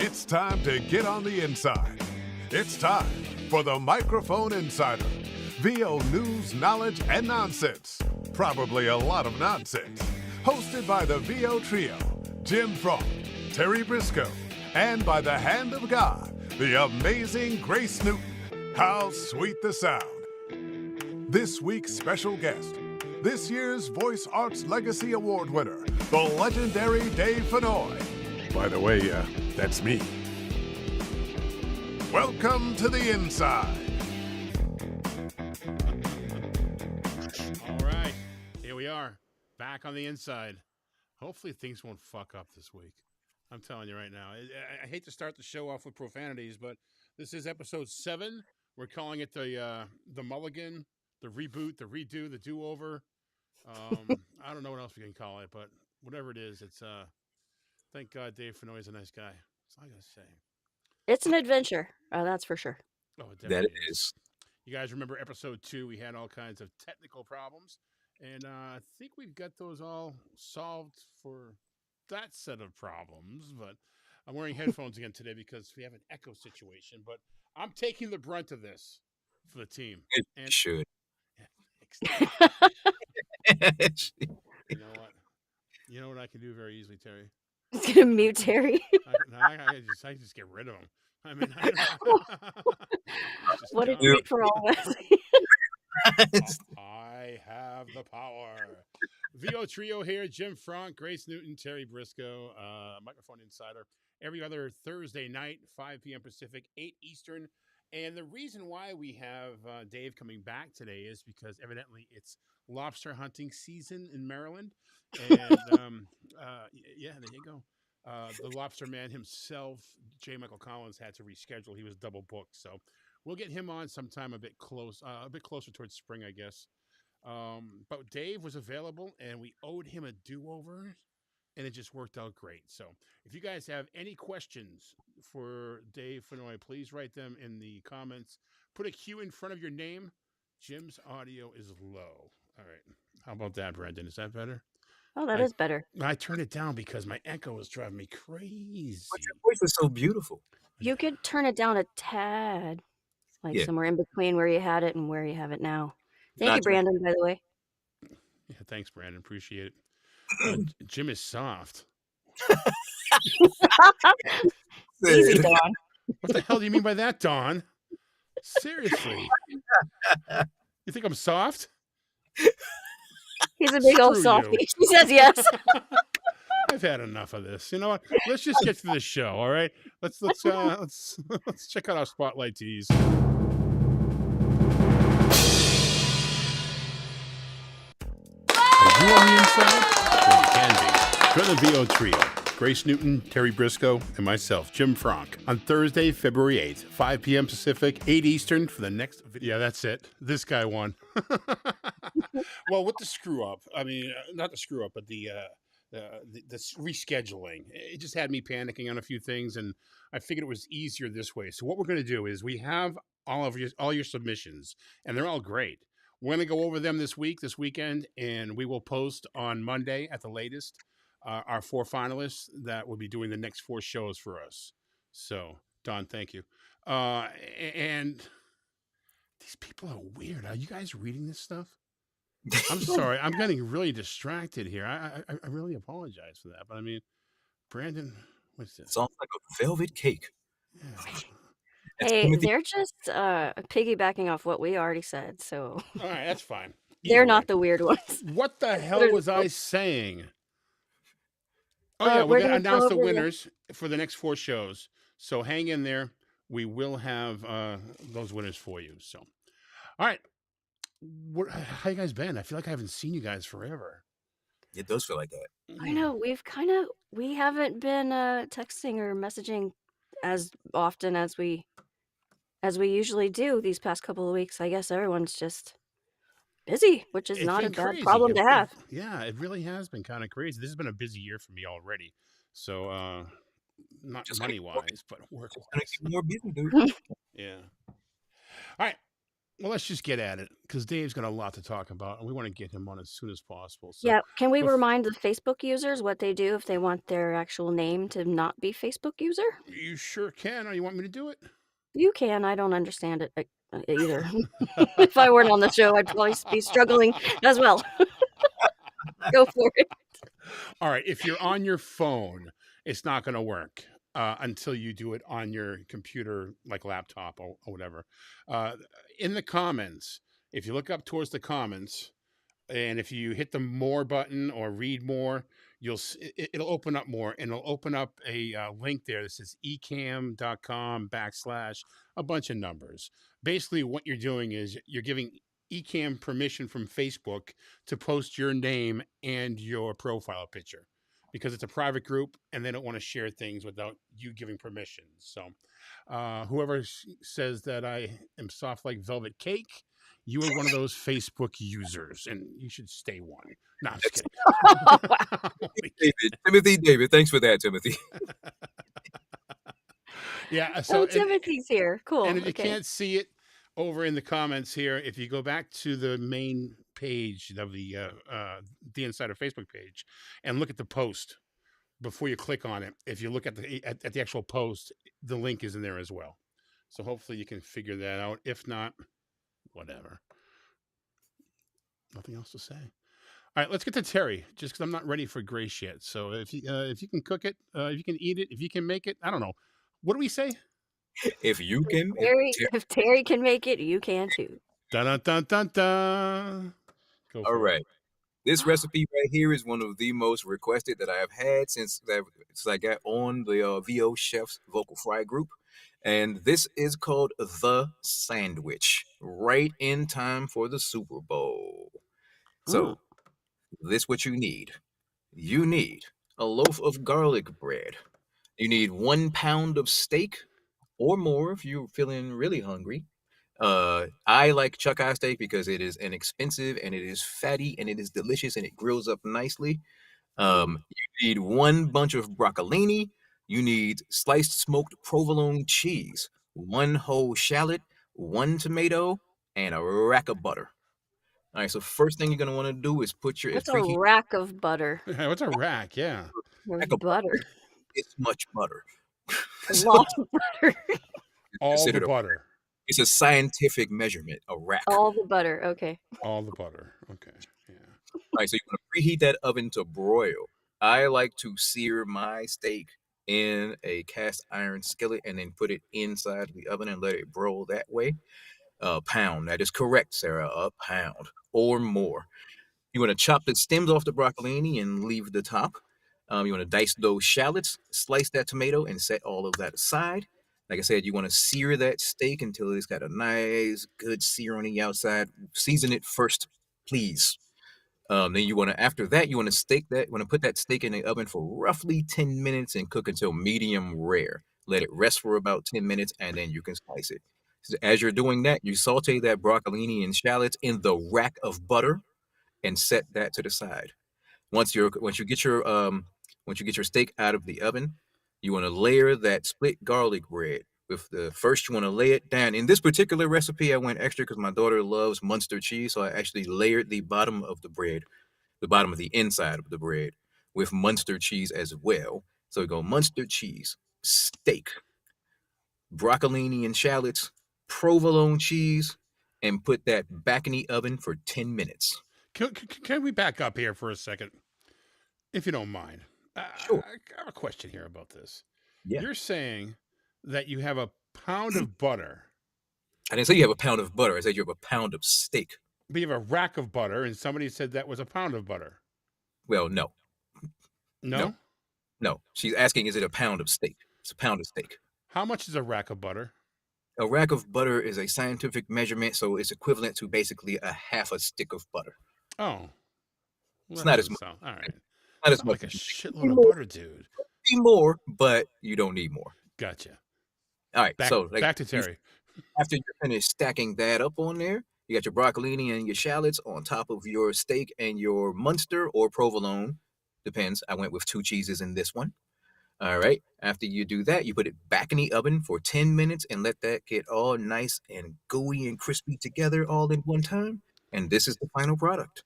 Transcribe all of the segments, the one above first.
It's time to get on the inside. It's time for the Microphone Insider. VO news, knowledge, and nonsense. Probably a lot of nonsense. Hosted by the VO trio, Jim Frank, Terry Briscoe, and by the hand of God, the amazing Grace Newton. How sweet the sound. This week's special guest, this year's Voice Arts Legacy Award winner, the legendary Dave Fennoy. By the way, that's me. Welcome to the inside. All right, here we are, back on the inside. Hopefully things won't fuck up this week. I'm telling you right now. I hate to start the show off with profanities, but this is episode 7. We're calling it the mulligan, the reboot, the redo, the do-over. I don't know what else we can call it, but whatever it is, it's thank God Dave Fennoy is a nice guy. That's all I gotta say. It's an adventure. That's for sure. Oh, it That definitely is. You guys remember episode 2? We had all kinds of technical problems, and I think we've got those all solved for that set of problems. But I'm wearing headphones again today because we have an echo situation. But I'm taking the brunt of this for the team. It And should. you know what? You know what I can do very easily, Terry. It's gonna mute Terry. I just get rid of them. I mean, What a treat for all of us. I have the power. VO Trio here, Jim Frank, Grace Newton, Terry Briscoe, Microphone Insider, every other Thursday night, 5 p.m. Pacific, 8 Eastern. And the reason why we have Dave coming back today is because evidently it's lobster hunting season in Maryland. And yeah, there you go. The lobster man himself, J. Michael Collins, had to reschedule. He was double booked. So we'll get him on sometime a bit closer towards spring, I guess. But Dave was available, and we owed him a do-over, and it just worked out great. So if you guys have any questions for Dave Fennoy, please write them in the comments. Put a Q in front of your name. Jim's audio is low. All right. How about that, Brandon? Is that better? Oh, that is better. I turned it down because my echo is driving me crazy. But your voice is so beautiful. You could turn it down a tad, like somewhere in between where you had it and where you have it now. Thank you, Brandon, by the way. Yeah, thanks, Brandon. Appreciate it. Jim is soft. Easy, Dawn. What the hell do you mean by that, Dawn? Seriously. You think I'm soft? He's a big old softie. She says yes. I've had enough of this. You know what? Let's just get to the show, all right? Let's check out our spotlight tees. Are you on the inside? Well, you can be. Join the VO trio. Grace Newton, Terry Briscoe, and myself, Jim Frank, on Thursday, February 8th, 5 p.m. Pacific, 8 Eastern, for the next video. Yeah, that's it. This guy won. Well, with the screw-up, I mean, not the screw-up, but the rescheduling, it just had me panicking on a few things, and I figured it was easier this way. So what we're going to do is we have all your submissions, and they're all great. We're going to go over them this weekend, and we will post on Monday at the latest our 4 finalists that will be doing the next 4 shows for us. So, Don, thank you. And these people are weird. Are you guys reading this stuff? I'm sorry. I'm getting really distracted here. I really apologize for that. But I mean, Brandon, what's this? Sounds like a velvet cake. Yeah. Hey, they're just piggybacking off what we already said, so All right, that's fine. they're not the weird ones. What the hell was I saying? Oh yeah, we're gonna go announce the over winners for the next 4 shows. So hang in there. We will have those winners for you. So, all right. How you guys been? I feel like I haven't seen you guys forever. It does feel like that. I know we haven't been texting or messaging as often as we usually do these past couple of weeks. I guess everyone's just busy, which is It's not a been bad crazy. problem to have. Yeah, it really has been kind of crazy. This has been a busy year for me already. So, not Just money wise, but work Gonna wise. get more busy, dude. Yeah. All right. Well, let's just get at it because Dave's got a lot to talk about, and we want to get him on as soon as possible. So, Yeah, can we bef- remind the Facebook users what they do if they want their actual name to not be Facebook user? you sure can. Or you want me to do it? You can. I don't understand it either. If I weren't on the show, I'd probably be struggling as well. Go for it. All right. If you're on your phone, it's not going to work until you do it on your computer, like laptop or whatever. Uh, in the comments, if you look up towards the comments, and if you hit the more button or read more, it'll open up more, and it'll open up a link there that says ecam.com / a bunch of numbers. Basically what you're doing is you're giving Ecam permission from Facebook to post your name and your profile picture, because it's a private group and they don't want to share things without you giving permission. So whoever says that I am soft like velvet cake, you are one of those Facebook users, and you should stay one. No, I'm just kidding. Oh, wow. Timothy David, thanks for that, Timothy. Yeah. So Timothy's here. Cool. And if you can't see it over in the comments here, if you go back to the main page of the Insider Facebook page and look at the post before you click on it, if you look at the actual post, the link is in there as well. So hopefully you can figure that out. If not, whatever. Nothing else to say. All right, let's get to Terry. Just because I'm not ready for Grace yet. So if you can cook it, if you can eat it, if you can make it, I don't know. What do we say? If you can, If Terry can make it, you can too. Dun dun dun dun dun. All right. This recipe right here is one of the most requested that I have had since I got on the VO Chefs Vocal Fry group. And this is called the sandwich, right in time for the Super Bowl. So this what you need. You need a loaf of garlic bread. You need 1 pound of steak or more if you're feeling really hungry. I like chuck eye steak because it is inexpensive and it is fatty and it is delicious and it grills up nicely. You need 1 bunch of broccolini. You need sliced smoked provolone cheese, 1 whole shallot, 1 tomato, and a rack of butter. All right, so first thing you're gonna want to do is put your What's a rack of butter? What's a rack? Yeah, rack of butter. It's much butter. A lot of butter. All the butter. It's a scientific measurement. A rack. All the butter. Okay. All the butter. Okay. Yeah. All right, so you want to preheat that oven to broil. I like to sear my steak in a cast iron skillet and then put it inside the oven and let it broil that way. A pound. That is correct, Sarah. A pound or more. You want to chop the stems off the broccolini and leave the top. You want to dice those shallots, slice that tomato, and set all of that aside. Like I said, you want to sear that steak until it's got a nice, good sear on the outside. Season it first, please. Then you want to, after that, you want to put that steak in the oven for roughly 10 minutes and cook until medium rare. Let it rest for about 10 minutes, and then you can slice it. As you're doing that, you saute that broccolini and shallots in the rack of butter and set that to the side. Once you get your steak out of the oven, you want to layer that split garlic bread. First you want to lay it down. In this particular recipe, I went extra because my daughter loves Munster cheese, so I actually layered the bottom of the bread, the bottom of the inside of the bread, with Munster cheese as well. So we go Munster cheese, steak, broccolini and shallots, provolone cheese, and put that back in the oven for 10 minutes. Can we back up here for a second, if you don't mind? Sure. I have a question here about this. Yeah. You're saying that you have a pound of butter, I didn't say you have a pound of butter. I said you have a pound of steak. but you have a rack of butter, and somebody said that was a pound of butter. Well, no, no, No? no. She's asking, is it a pound of steak? It's a pound of steak. How much is a rack of butter? A rack of butter is a scientific measurement, so it's equivalent to basically a half a stick of butter. Oh, well, It's that not as doesn't much. sound all right. Not as Sound much like a as you think. shitload of butter, dude. Be more, but you don't need more. Gotcha. All right, Back so like back to Terry. after you're finished stacking that up on there, you got your broccolini and your shallots on top of your steak and your Munster or provolone. Depends. I went with 2 cheeses in this one. All right. After you do that, you put it back in the oven for 10 minutes and let that get all nice and gooey and crispy together all in one time. And this is the final product.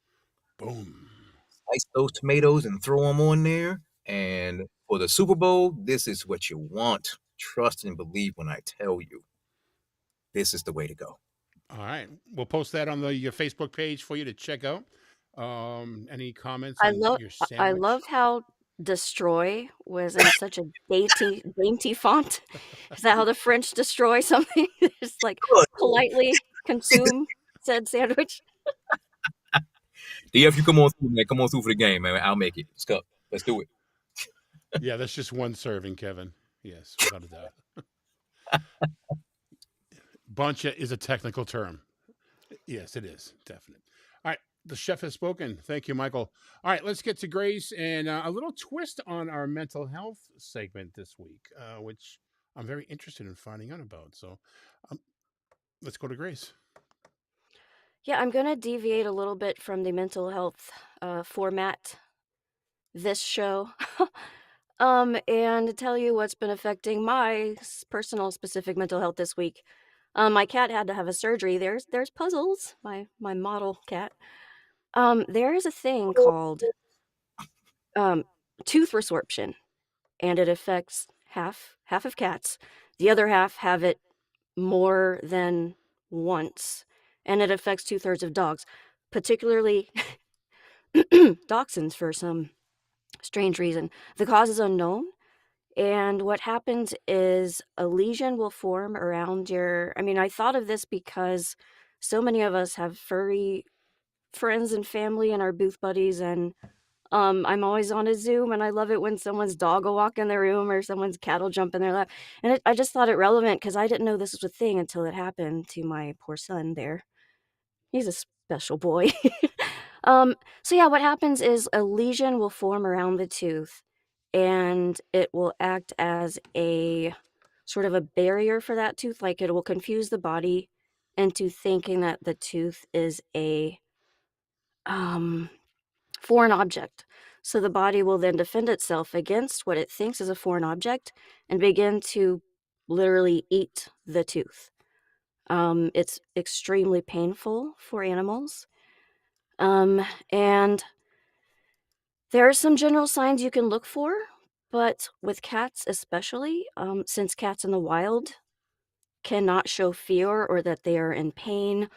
Boom. Slice those tomatoes and throw them on there. And for the Super Bowl, this is what you want. Trust and believe when I tell you. This is the way to go. All right. We'll post that on the Facebook page for you to check out. Any comments I on love your I sandwich? loved how destroy was in such a dainty font. Is that how the French destroy something? Just like Good. politely consume said sandwich. DF, you come on through, man. Come on through for the game, man. I'll make it. Let's go. Let's do it. Yeah, that's just one serving, Kevin. Yes, without a doubt. Buncha is a technical term. Yes, it is. Definite. All right. The chef has spoken. Thank you, Michael. All right, let's get to Grace and a little twist on our mental health segment this week, which I'm very interested in finding out about. So let's go to Grace. Yeah, I'm gonna deviate a little bit from the mental health format this show. And tell you what's been affecting my personal specific mental health this week. My cat had to have a surgery. There's Puzzles, my model cat. There is a thing called tooth resorption, and it affects half of cats. The other half have it more than once, and it affects 2/3 of dogs, particularly dachshunds for some strange reason. The cause is unknown. And what happens is a lesion will form around I thought of this because so many of us have furry friends and family and our booth buddies, and I'm always on a Zoom, and I love it when someone's dog will walk in the room or someone's cat will jump in their lap. And I just thought it relevant because I didn't know this was a thing until it happened to my poor son there. He's a special boy. So yeah, what happens is a lesion will form around the tooth, and it will act as a sort of a barrier for that tooth. Like it will confuse the body into thinking that the tooth is a foreign object. So the body will then defend itself against what it thinks is a foreign object and begin to literally eat the tooth. It's extremely painful for animals. And there are some general signs you can look for, but with cats especially, since cats in the wild cannot show fear or that they are in pain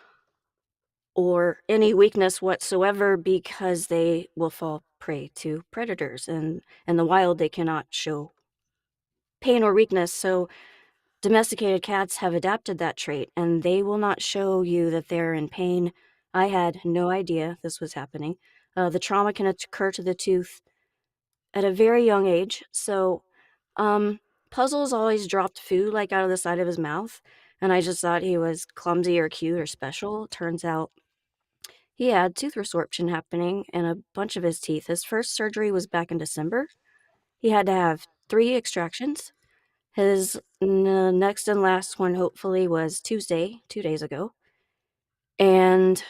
or any weakness whatsoever because they will fall prey to predators. And in the wild, they cannot show pain or weakness. So domesticated cats have adapted that trait, and they will not show you that they're in pain. I had no idea this was happening. The trauma can occur to the tooth at a very young age. So, Puzzles always dropped food like out of the side of his mouth, and I just thought he was clumsy or cute or special. Turns out he had tooth resorption happening in a bunch of his teeth. His first surgery was back in December. He had to have 3 extractions. His next and last one, hopefully, was Tuesday, 2 days ago. And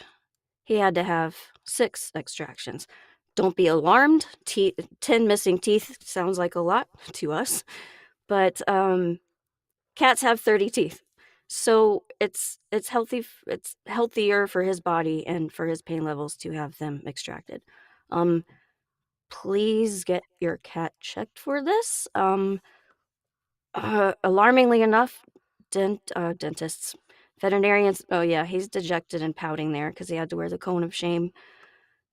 he had to have 6 extractions. Don't be alarmed. 10 missing teeth sounds like a lot to us, but cats have 30 teeth. So it's healthy. It's healthier for his body and for his pain levels to have them extracted. please get your cat checked for this. Alarmingly enough, dentists, veterinarians. Oh yeah, he's dejected and pouting there because he had to wear the cone of shame.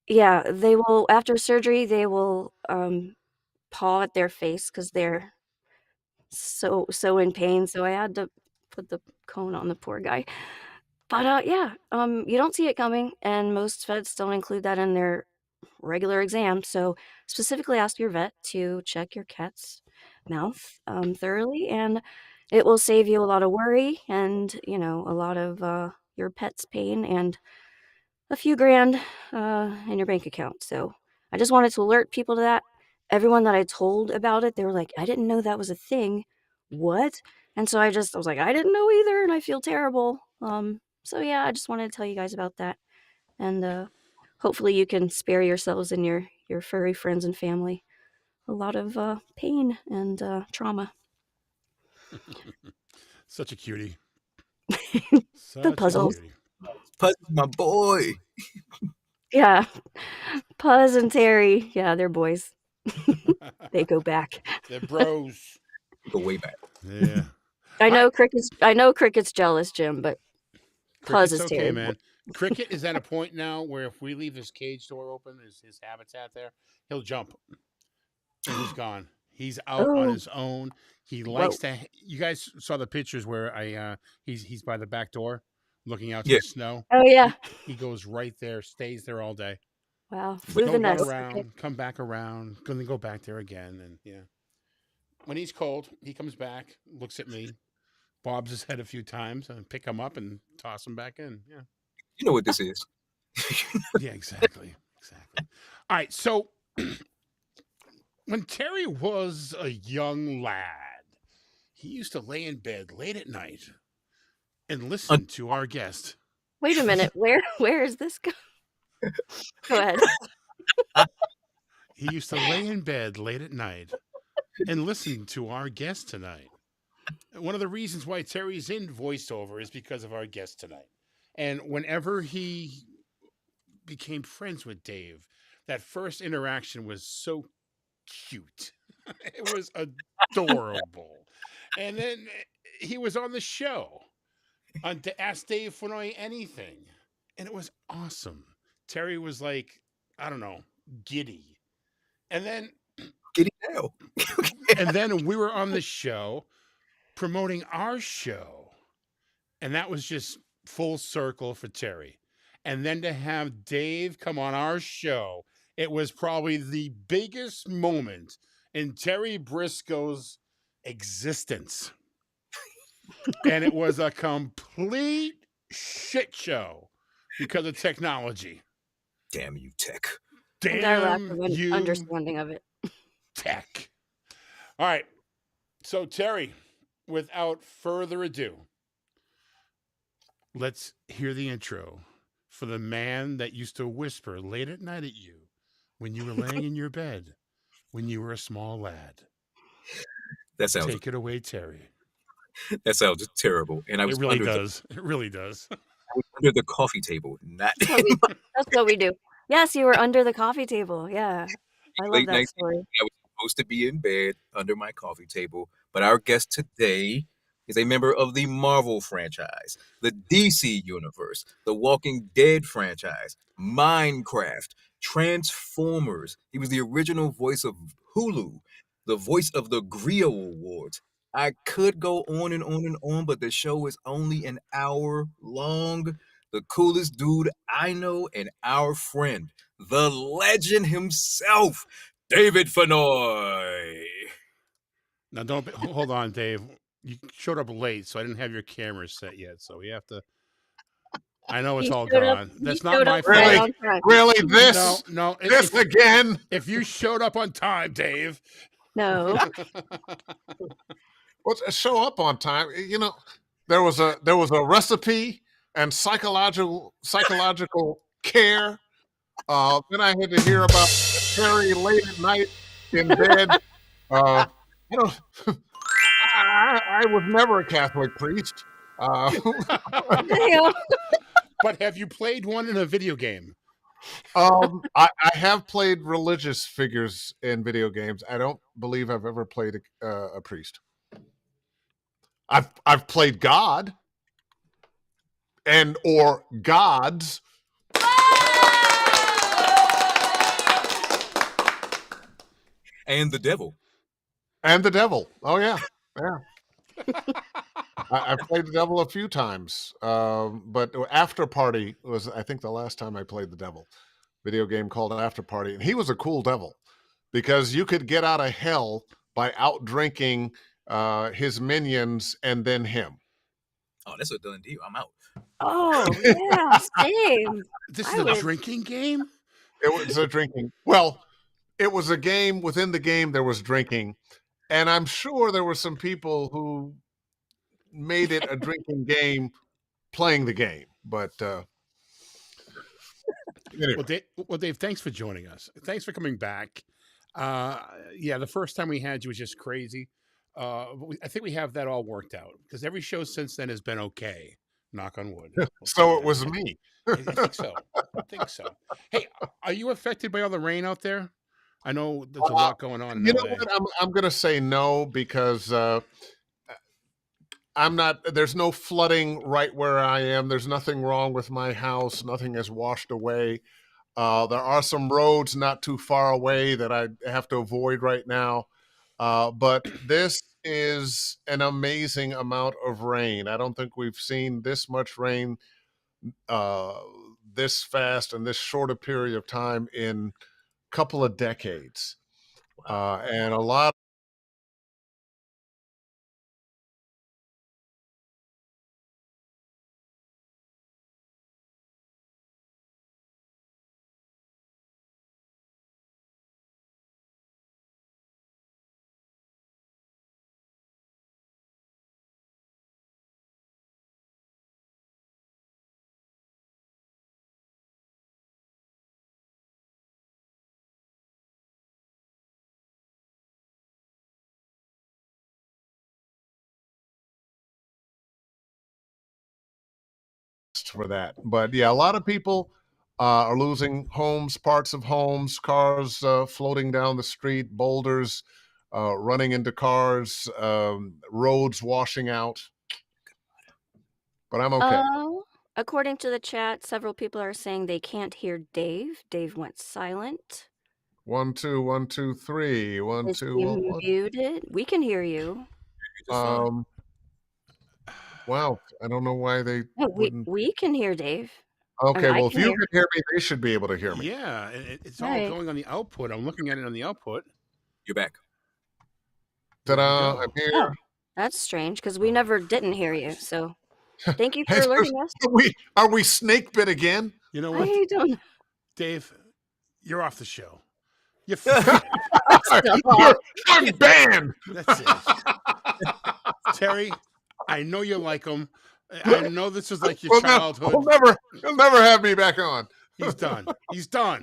Yeah, they will after surgery. They will paw at their face because they're so in pain. So I had to put the cone on the poor guy. But yeah, you don't see it coming, and most vets don't include that in their regular exam. So specifically ask your vet to check your cat's mouth thoroughly, and it will save you a lot of worry and a lot of your pet's pain and a few grand in your bank account. So I just wanted to alert people to that. Everyone that I told about it, they were like, I didn't know that was a thing. What? And so I was like, I didn't know either, and I feel terrible. So yeah, I just wanted to tell you guys about that. And hopefully you can spare yourselves and your furry friends and family a lot of pain and trauma. Such a cutie. The Such a puzzles. cutie. Puzz is my boy. Yeah. Puzz and Terry. Yeah, they're boys. They go back. They're bros. Go way back. Yeah. I All know right. Cricket's jealous, Jim, but Puzz Cricket's is okay, Terry. man. Cricket is at a point now where if we leave his cage door open, his habitat there, he'll jump and he's gone. He's out on Oh, his own. He likes whoa. to. You guys saw the pictures where he's by the back door, looking out to Yeah. the snow. Oh yeah. He goes right there, stays there all day. Wow. Flew He'll the run nest. Okay. around, come back around, gonna go back there again, and yeah. When he's cold, he comes back, looks at me, bobs his head a few times, and pick him up and toss him back in. Yeah. You know what this is. Yeah, exactly. Exactly. All right. So when Terry was a young lad, he used to lay in bed late at night and listen to our guest. Wait a minute. Where is this go? Go ahead. He used to lay in bed late at night and listen to our guest tonight. One of the reasons why Terry's in voiceover is because of our guest tonight. And whenever he became friends with Dave, that first interaction was so cute. It was adorable. And then he was on the show on to ask Dave Fennoy anything. And it was awesome. Terry was like, I don't know, giddy. And then Get it now. we were on the show promoting our show. And that was just full circle for Terry. And then to have Dave come on our show, it was probably the biggest moment in Terry Briscoe's existence. And it was a complete shit show because of technology. Damn you, tech. And our lack Damn of you, understanding of it. tech. All right. So, Terry, without further ado, let's hear the intro for the man that used to whisper late at night at you when you were laying in your bed when you were a small lad. That sounds Take it away, Terry. terrible. And I It was really under does. It really does. the coffee table, not That's what we do. Yes, you were under the coffee table. Yeah. I love late that night. story. I was supposed to be in bed under my coffee table, but our guest today is a member of the Marvel franchise, the DC universe, the Walking Dead franchise, Minecraft, Transformers. He was the original voice of Hulu, the voice of the Grio Awards. I could go on and on and on, but the show is only an hour long. The coolest dude I know and our friend, the legend himself, David Fennoy. Now, don't hold on, Dave. You showed up late, so I didn't have your camera set yet. So we have to. I know it's He all showed up. gone. He That's not showed my up right Really? fault. on time. Really? No, This? no. This again? If you showed up on time, Dave. No. Well, show up on time. You know, there was a recipe and psychological care. Then I had to hear about Terry late at night in bed. You know, I was never a Catholic priest. Damn. But have you played one in a video game? I have played religious figures in video games. I don't believe I've ever played a priest. I've played God and or gods. And the devil. And the devil. Oh yeah, yeah. I've played the devil a few times, but After Party was, I think, the last time I played the devil. Video game called After Party, and he was a cool devil because you could get out of hell by out drinking his minions and then him. Oh, that's a done deal. I'm out. Oh yeah, same. This I is a would. drinking game? It was a drinking. Well, it was a game within the game. There was drinking, and I'm sure there were some people who made it a drinking game playing the game. But anyway. Well, Dave, thanks for joining us. Thanks for coming back. Yeah, the first time we had you was just crazy. I think we have that all worked out because every show since then has been okay. Knock on wood. We'll So say it that. was me. I think so. I think so. Hey, are you affected by all the rain out there? I know there's a lot going on in You know LA. what? I'm going to say no because I'm not. There's no flooding right where I am. There's nothing wrong with my house. Nothing has washed away. There are some roads not too far away that I have to avoid right now. But this is an amazing amount of rain. I don't think we've seen this much rain this fast and this short a period of time in a couple of decades. And a lot. For that. But yeah, a lot of people are losing homes, parts of homes, cars floating down the street, boulders running into cars, roads washing out. But I'm okay. According to the chat, several people are saying they can't hear Dave. Dave went silent. 1 2 1 2 3 1 Is 2 he 1 1. muted? We can hear you. Just fine. Wow, I don't know why they No, wouldn't. we can hear Dave. Okay, I well, if can you hear. can hear me, they should be able to hear me. Yeah, it's all Right. going on the output. I'm looking at it on the output. You're back. Ta-da! go. I'm here. Oh, that's strange because we never didn't hear you. So thank you for Hey, alerting us. are we snake bit again? You know what, I don't. Dave? You're off the show. You're You're banned. That's it. Terry, I know you like him. I know this is like your childhood. He'll never have me back on. He's done. He's done.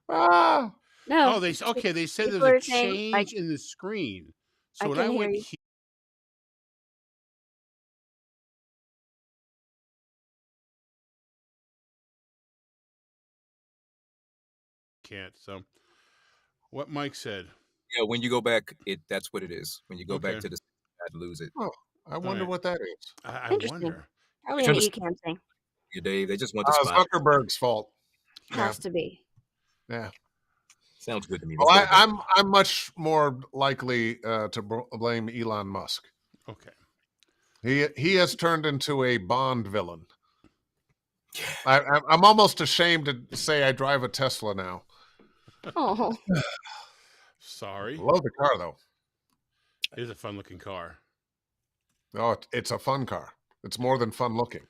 Ah. No. Oh, they said people there's are a saying, change in the screen. So I when can I hear went you. can't. So what Mike said. Yeah, when you go back, that's what it is. When you go back Okay. to the, I'd lose it. Oh, I wonder right. what that is. I Interesting. wonder. Probably Trying an to- Ecam thing. You, Dave. They just want the spot. Zuckerberg's fault. Has to be. Yeah. Sounds good to me. Well, Let's go back. I'm much more likely to blame Elon Musk. Okay. He has turned into a Bond villain. I'm almost ashamed to say I drive a Tesla now. Oh, Sorry. I love the car though. It is a fun looking car. Oh, it's a fun car. It's more than fun looking.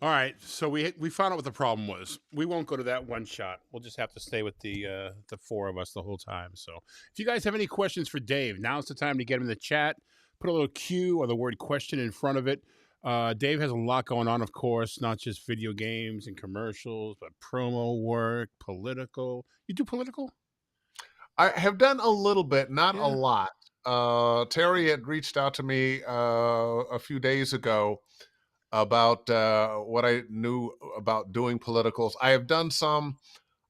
All right, so we found out what the problem was. We won't go to that one shot. We'll just have to stay with the four of us the whole time. So if you guys have any questions for Dave, now's the time to get him in the chat. Put a little Q or the word question in front of it. Dave has a lot going on, of course, not just video games and commercials, but promo work, political. You do political? I have done a little bit, not a lot. Terry had reached out to me a few days ago about what I knew about doing politicals. I have done some.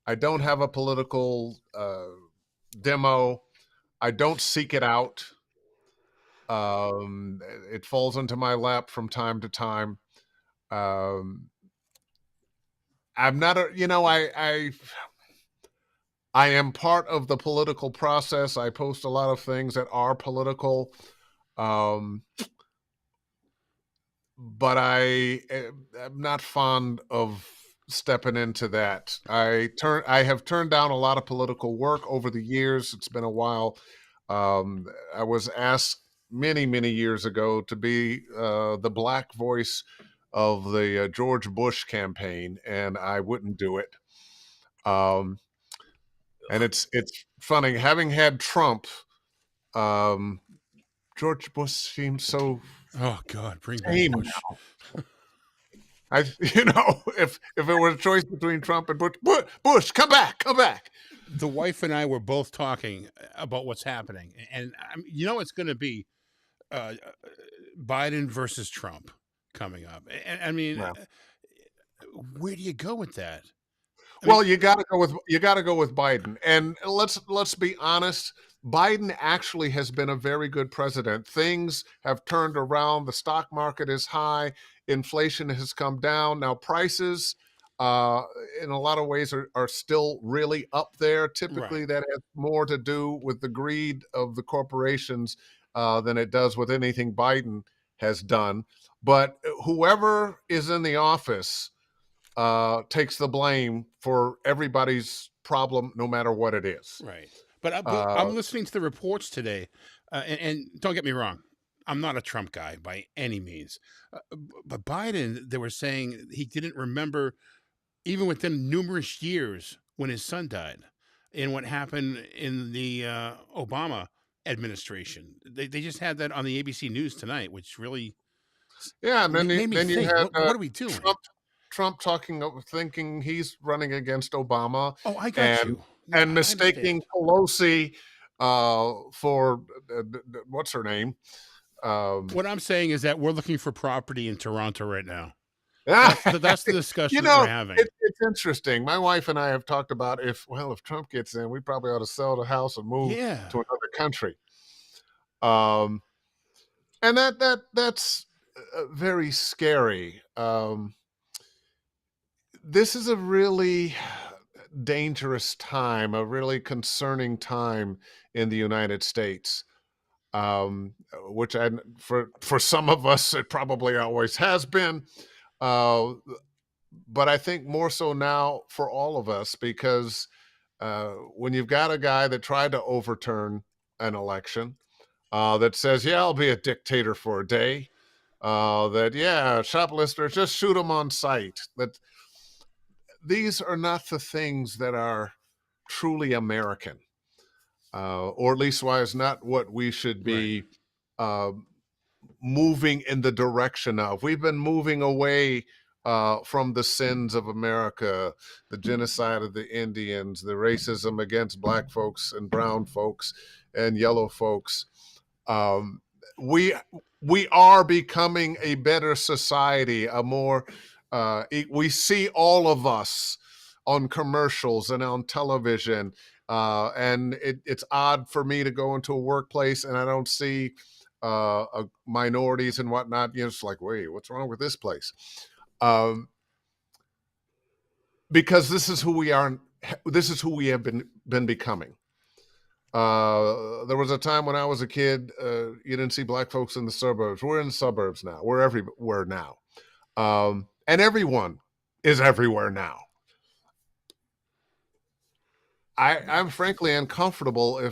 I don't have a political demo. I don't seek it out. Um, it falls into my lap from time to time. Um, I'm not a, I am part of the political process. I post a lot of things that are political. Um, but am not fond of stepping into that. I have turned down a lot of political work over the years. It's been a while. I was asked many years ago to be the black voice of the George Bush campaign, and I wouldn't do it. Um, and it's funny having had Trump. Um, George Bush seems so Oh God, bring back tame Bush. now. If it were a choice between Trump and Bush, Bush, come back, come back. The wife and I were both talking about what's happening, and it's going to be uh, Biden versus Trump coming up. And I mean, Well, where do you go with that? well, you got to go with Biden, and let's be honest. Biden actually has been a very good president. Things have turned around. The stock market is high. Inflation has come down. Now prices, uh, in a lot of ways, are still really up there. Typically, Right. that has more to do with the greed of the corporations than it does with anything Biden has done. But whoever is in the office takes the blame for everybody's problem, no matter what it is. Right. But Uh, I'm listening to the reports today, and don't get me wrong, I'm not a Trump guy by any means. But Biden, they were saying he didn't remember even within numerous years when his son died and what happened in the Obama administration. They just had that on the ABC News tonight, which really yeah, and made me then you think, had what are we doing? Trump thinking he's running against Obama, Oh, I got and you. No, I mistaking understand. Pelosi for what's her name? Um, What I'm saying is that we're looking for property in Toronto right now. you That's the discussion that we're know, having. it's interesting. My wife and I have talked about if Trump gets in, we probably ought to sell the house and move Yeah. to another country. Um, and that's very scary. This is a really dangerous time, a really concerning time in the United States. Which for some of us it probably always has been, uh, but I think more so now for all of us because when you've got a guy that tried to overturn an election, that says, "Yeah, I'll be a dictator for a day," that yeah, shoplifters just shoot them on sight. That these are not the things that are truly American, or at least why is not what we should Right. be uh, moving in the direction of. We've been moving away from the sins of America, the genocide of the Indians, the racism against black folks and brown folks and yellow folks. Um, we we are becoming a better society, a more we see all of us on commercials and on television, and it's odd for me to go into a workplace and I don't see minorities and whatnot. It's like, wait, what's wrong with this place? Um, because this is who we are. This is who we have been becoming. There was a time when I was a kid, you didn't see black folks in the suburbs. We're in the suburbs now. We're everywhere now. And everyone is everywhere now. I'm frankly uncomfortable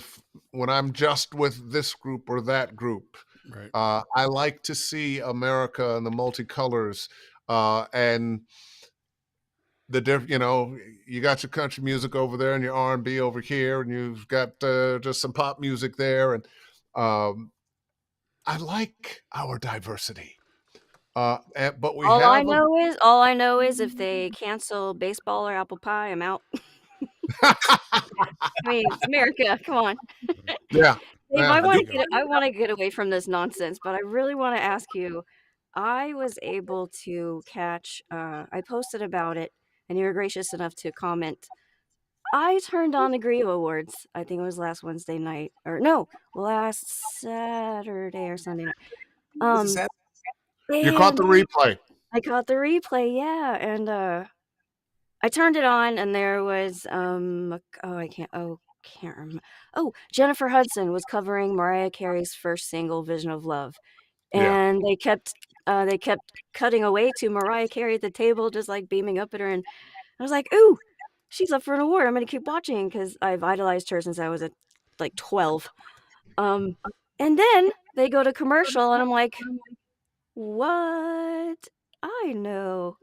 when I'm just with this group or that group. Right. I like to see America and the multicolors, and the different. You got your country music over there and your R&B over here, and you've got just some pop music there, and I like our diversity. But we have a all I know is if they cancel baseball or apple pie, I'm out. I mean, it's America. Come on. yeah, Dave, yeah. There you go. I want to get away from this nonsense, but I really want to ask you, I was able to catch. I posted about it, and you were gracious enough to comment. I turned on the Grieve Awards. I think it was last Wednesday night, or no, last Saturday or Sunday night. Was it Saturday? You caught And the replay. I caught the replay, yeah, and I turned it on, and there was can't remember. Oh, Jennifer Hudson was covering Mariah Carey's first single, "Vision of Love," Yeah. and they kept cutting away to Mariah Carey at the table, just like beaming up at her, and I was like, "Ooh, she's up for an award. I'm gonna keep watching because I've idolized her since I was like 12." Um, and then they go to commercial, and I'm like, "What? I know."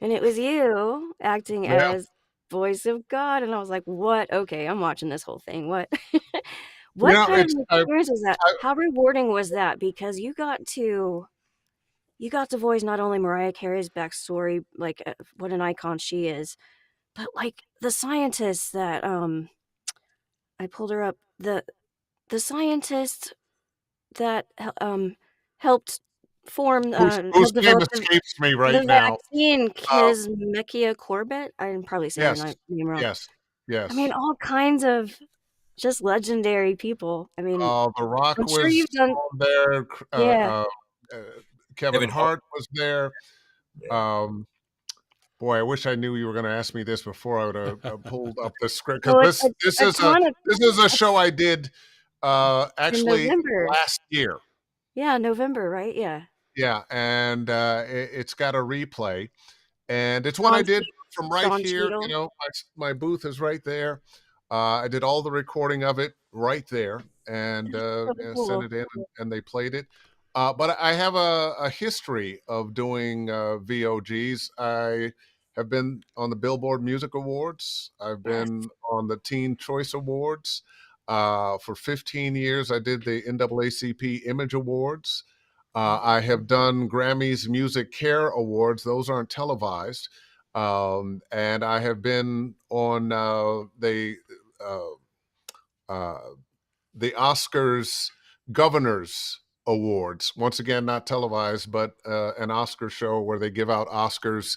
And it was you acting Yeah. as voice of God, and I was like, "What? Okay, I'm watching this whole thing. What?" You What know, kind of it's experience was that? I, How rewarding was that? Because you got to voice not only Mariah Carey's backstory, like, what an icon she is, but, like, the scientists that, I pulled her up, the scientist that helped whose help name develop escapes me right the now. vaccine, Uh, Kizzmekia Corbett? I'm probably saying her yes, name wrong. yes, I mean, yes. all kinds of just legendary people. I mean, The Rock I'm sure was you've done. on there. Yeah. Uh, Kevin Kevin Hart. Hart was there. Yeah. Um, Boy, I wish I knew you were going to ask me this before I would have pulled up the script, Oh, because a ton of this is a show I did in actually November. last year. Yeah, November, right? Yeah. Yeah, and it's got a replay, and it's one I Don did from right Don here. You Cheadle. know, my booth is right there. I did all the recording of it right there, and So sent cool. it in, and they played it. But I have a history of doing VOGs. I have been on the Billboard Music Awards. I've Yes. been on the Teen Choice Awards. For 15 years, I did the NAACP Image Awards. I have done Grammys Music Care Awards. Those aren't televised. And I have been on uh, uh, the Oscars Governors Awards. Once again, not televised, but an Oscar show where they give out Oscars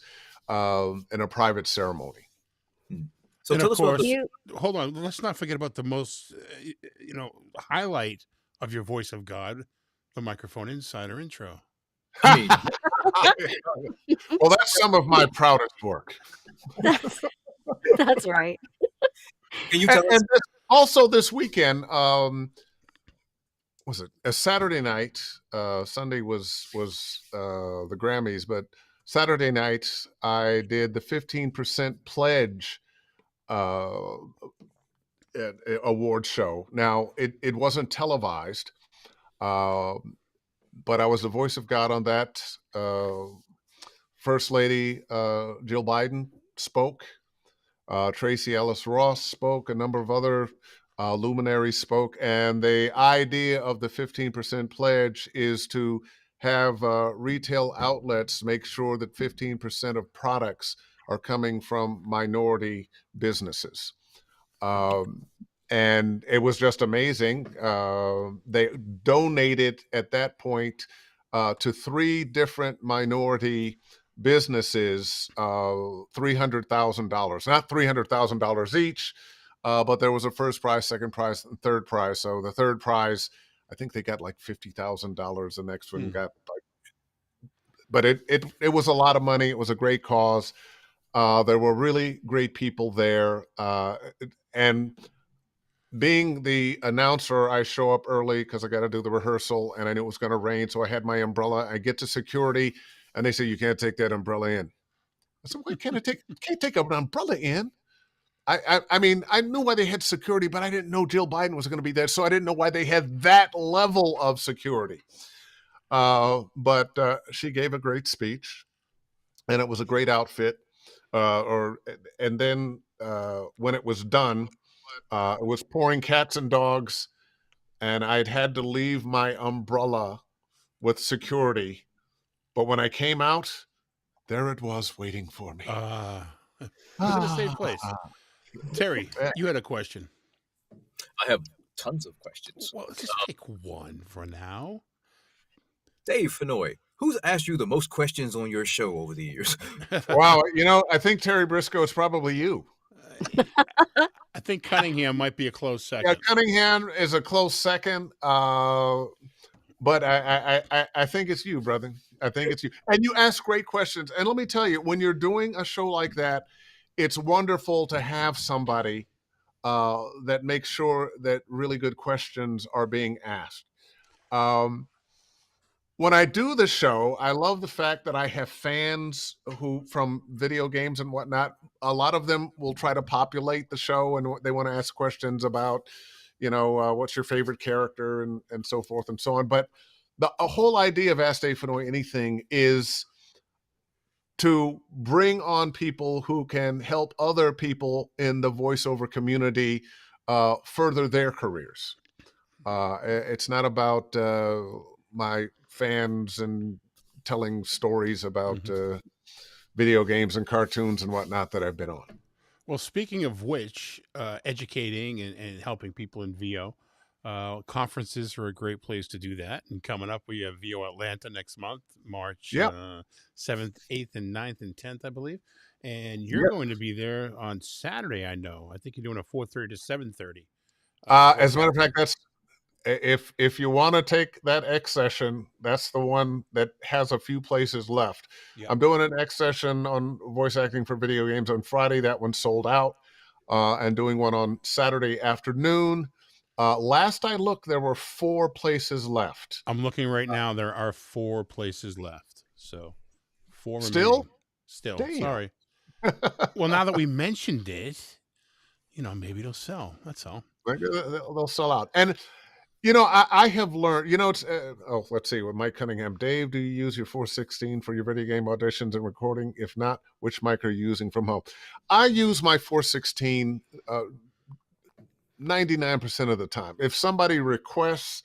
in a private ceremony. So And tell of us about course, You hold on. Let's not forget about the most, highlight of your voice of God, the Microphone Insider intro. I mean, Well, that's some of my proudest work. that's that's right. can you And, tell us? also this weekend, was it a Saturday night? Sunday was the Grammys, but Saturday night I did the 15% pledge uh, award show. Now it wasn't televised, uh, but I was the voice of God on that. First Lady Jill Biden spoke. Tracy Ellis Ross spoke. A number of other luminaries spoke. And the idea of the 15% pledge is to have retail outlets make sure that 15% of products are coming from minority businesses. Um, and it was just amazing. They donated at that point to 3 different minority businesses $300,000, not $300,000 each, but there was a first prize, second prize, and third prize. So the third prize, I think they got like $50,000. The next one got like, but it was a lot of money. It was a great cause. There were really great people there, and being the announcer, I show up early because I got to do the rehearsal, and I knew it was going to rain, so I had my umbrella. I get to security, and they say you can't take that umbrella in. I said, "Why can't I take? Can't take an umbrella in?" I mean, I knew why they had security, but I didn't know Jill Biden was going to be there, so I didn't know why they had that level of security. But she gave a great speech, and it was a great outfit. And then when it was done, it was pouring cats and dogs, and I'd had to leave my umbrella with security. But when I came out, there it was waiting for me. It was in a safe place. Terry, Yeah. you had a question. I have tons of questions. Well, just pick one for now. Dave Fennoy, who's asked you the most questions on your show over the years? Wow, I think Terry Briscoe is probably you. I think Cunningham might be a close Yeah, second. Cunningham is a close second, but I think it's you, brother. I think it's you, and you ask great questions. And let me tell you, when you're doing a show like that, it's wonderful to have somebody that makes sure that really good questions are being asked. When I do the show, I love the fact that I have fans who, from video games and whatnot, a lot of them will try to populate the show and they want to ask questions about, what's your favorite character and so forth and so on. But the whole idea of Ask Dave Fennoy Anything is to bring on people who can help other people in the voiceover community further their careers. It's not about my fans and telling stories about video games and cartoons and whatnot that I've been on. Well, speaking of which, educating and helping people in VO, conferences are a great place to do that. And coming up, we have VO Atlanta next month, March Yep. 7th, 8th, and 9th, and 10th, I believe. And you're Yep. going to be there on Saturday, I know. I think you're doing a 4:30 to 7:30. As a matter of fact, that's if you want to take that X session, that's the one that has a few places left. Yep. I'm doing an X session on voice acting for video games on Friday. That one's sold out. And doing one on Saturday afternoon. Last I looked, there were 4 places left. I'm looking right now. There are 4 places left. So 4 Still? remaining. Still. Damn. Sorry. Well, now that we mentioned it, maybe it'll sell. That's all. They'll sell out. And I have learned, it's, let's see, with Mike Cunningham. Dave, do you use your 416 for your video game auditions and recording? If not, which mic are you using from home? I use my 416 99% of the time. If somebody requests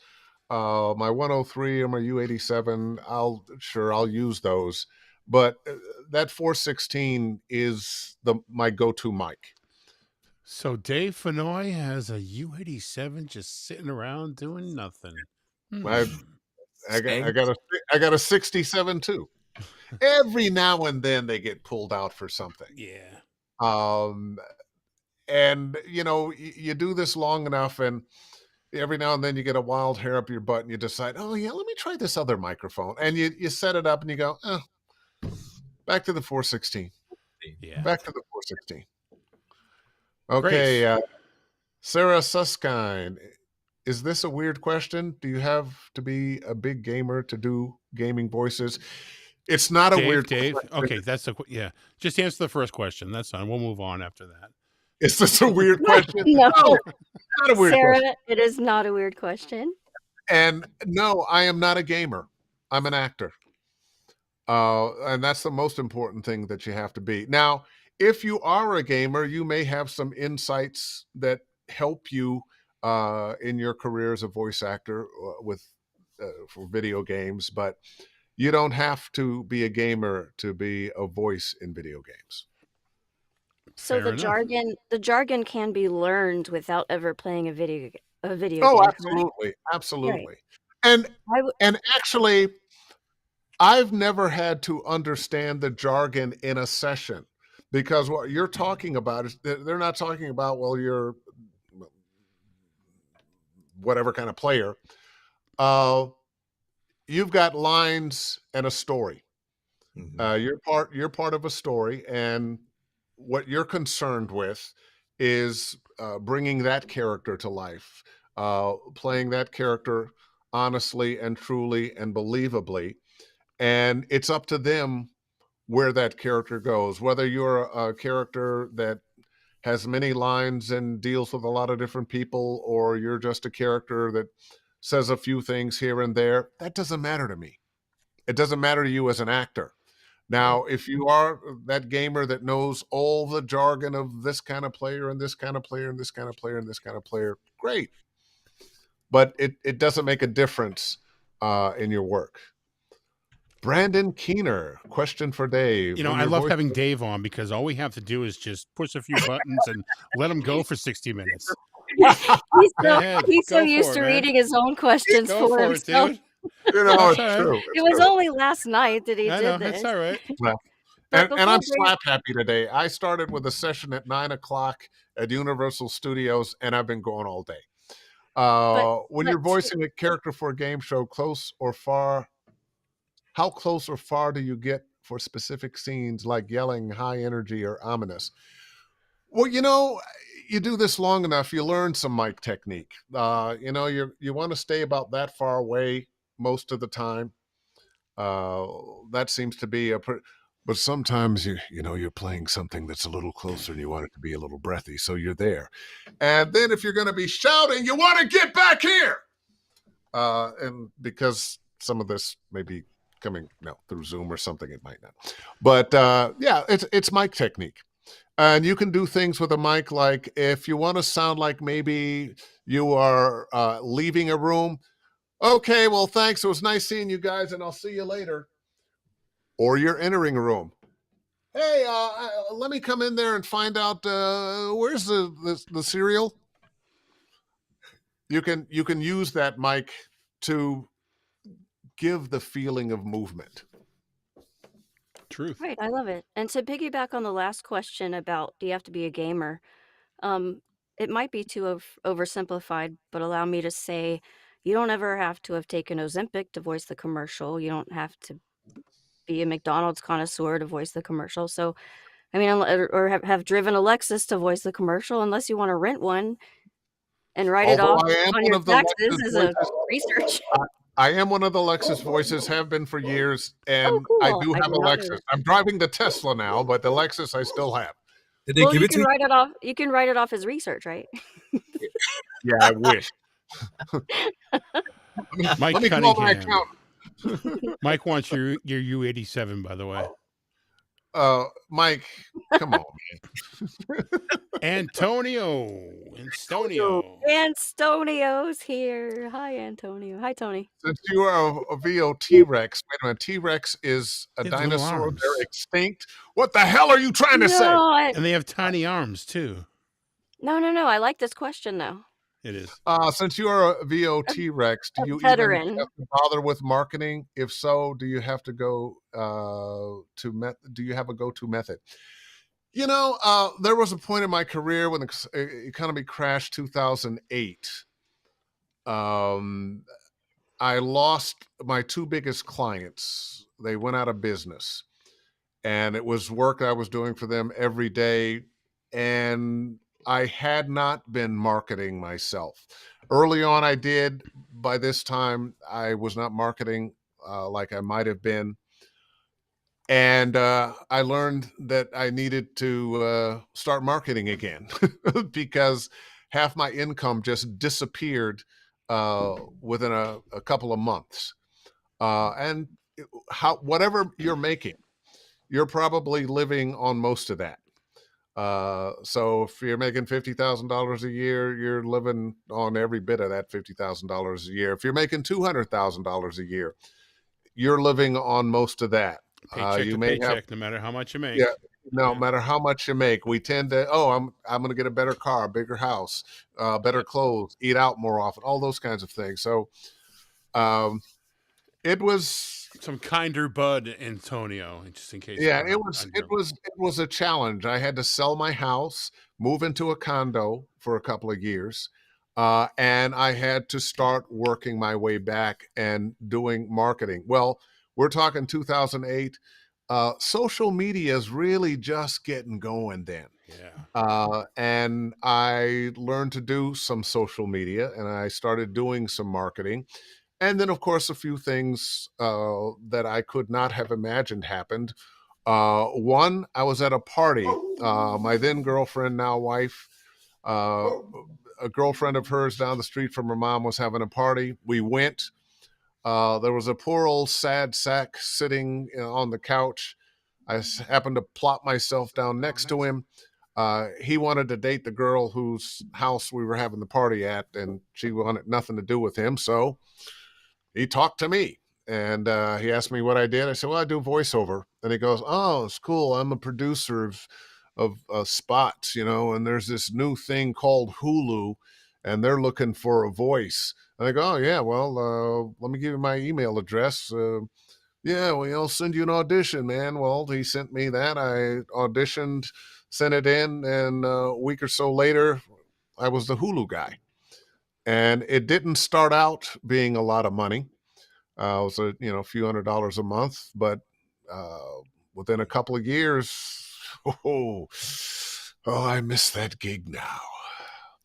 my 103 or my U87, I'll use those. But that 416 is my go-to mic. So Dave Fennoy has a U87 just sitting around doing nothing. I got a 67 too. Every now and then they get pulled out for something. Yeah. And you do this long enough, and every now and then you get a wild hair up your butt, and you decide, oh yeah, let me try this other microphone, and you set it up, and you go, back to the 416. Yeah. Back to the 416. Okay, Sarah Suskind, is this a weird question? Do you have to be a big gamer to do gaming voices? It's not a weird Dave. question. Okay, just answer the first question. That's fine. We'll move on after that. Is this a weird question? No. Not a weird Sarah, question. it is not a weird question. And no, I am not a gamer. I'm an actor. And that's the most important thing that you have to be. Now, if you are a gamer, you may have some insights that help you in your career as a voice actor for video games, but you don't have to be a gamer to be a voice in video games. So Fair enough. the jargon can be learned without ever playing a video game. Oh, correct? absolutely. Right. And actually, I've never had to understand the jargon in a session, because what you're talking about is they're not talking about, well, you're whatever kind of player. You've got lines and a story. Mm-hmm. You're part of a story, and what you're concerned with is bringing that character to life, playing that character honestly and truly and believably. And it's up to them where that character goes, whether you're a character that has many lines and deals with a lot of different people, or you're just a character that says a few things here and there. That doesn't matter to me. It doesn't matter to you as an actor. Now, if you are that gamer that knows all the jargon of this kind of player and this kind of player and this kind of player and this kind of player, great. But it doesn't make a difference in your work. Brandon Keener, question for Dave. I love having Dave on, because all we have to do is just push a few buttons and let him go for 60 minutes. He's so used to reading his own questions Go for for himself. it, dude. You know, That's it's all right. true. It It's was true. only last night that he I know. did It's this. all right. Well, But and I'm before break, slap happy today. I started with a session at 9 o'clock at Universal Studios, and I've been going all day. but When you're voicing a character for a game show, close or far, how close or far do you get for specific scenes like yelling, high energy, or ominous? Well, you do this long enough, you learn some mic technique. You want to stay about that far away most of the time. Uh, that seems to be but sometimes you're playing something that's a little closer and you want it to be a little breathy, so you're there. And then if you're going to be shouting, you want to get back here. And because some of this may be coming through Zoom or something, it might not. But yeah, it's mic technique. And you can do things with a mic, like if you want to sound like maybe you are leaving a room. Okay, well, thanks. It was nice seeing you guys, and I'll see you later. Or you're entering a room. Hey, let me come in there and find out where's the cereal. You can use that mic to give the feeling of movement. Truth. right, I love it. And to piggyback on the last question about do you have to be a gamer, it might be too oversimplified, but allow me to say you don't ever have to have taken Ozempic to voice the commercial. You don't have to be a McDonald's connoisseur to voice the commercial. So, I mean, or have driven a Lexus to voice the commercial, unless you want to rent one and write it Although off I am on one your of the taxes Lexus as a voices, research. I am one of the Lexus voices, have been for years, Oh, and I cool. do I have did a not know Lexus. that. I'm driving the Tesla now, but the Lexus I still have. Did they Well, give you it to can you? write it off. You can write it off as research, right? Yeah, I wish. Mike Let me call my Cunningham. accountant. Mike wants your U87, by the way. Mike, come on, Antonio. Antonio's here. Hi, Antonio. Hi, Tony. Since you are a VO T-Rex, wait a minute, T-Rex is a They have little dinosaur. arms. They're extinct. What the hell are you trying to say? No, And they have tiny arms, too. no. I like this question though. It is. Since you are a VO T-Rex, do A you even veteran. have to bother with marketing? If so, do you have to go do you have a go-to method? There was a point in my career when the economy crashed 2008. I lost my two biggest clients. They went out of business, and it was work I was doing for them every day. And I had not been marketing myself. Early on, I did. By this time, I was not marketing like I might have been. And I learned that I needed to start marketing again because half my income just disappeared within a couple of months. And whatever you're making, you're probably living on most of that. So if you're making $50,000 a year, you're living on every bit of that $50,000 a year. If you're making $200,000 a year, you're living on most of that. Paycheck You to may paycheck, have, no matter how much you make. yeah, no Yeah. matter how much you make, we tend to, I'm going to get a better car, bigger house, better clothes, eat out more often, all those kinds of things. So, it was Some kinder bud, Antonio, just in case. Yeah, we're it not was on it your- was it was a challenge. I had to sell my house, move into a condo for a couple of years, and I had to start working my way back and doing marketing. Well, we're talking 2008. Social media is really just getting going then. Yeah. And I learned to do some social media, and I started doing some marketing. And then, of course, a few things that I could not have imagined happened. One, I was at a party. My then girlfriend, now wife, uh, a girlfriend of hers down the street from her mom was having a party. We went. There was a poor old sad sack sitting on the couch. I happened to plop myself down next to him. He wanted to date the girl whose house we were having the party at, and she wanted nothing to do with him. So he talked to me, and he asked me what I did. I said, well, I do voiceover. And he goes, oh, it's cool. I'm a producer of spots, and there's this new thing called Hulu, and they're looking for a voice. And I go, oh yeah, well, let me give you my email address. Yeah, well, I'll send you an audition, man. Well, he sent me that. I auditioned, sent it in, and a week or so later, I was the Hulu guy. And it didn't start out being a lot of money. It was a few $100s a month, but within a couple of years, oh, I miss that gig now.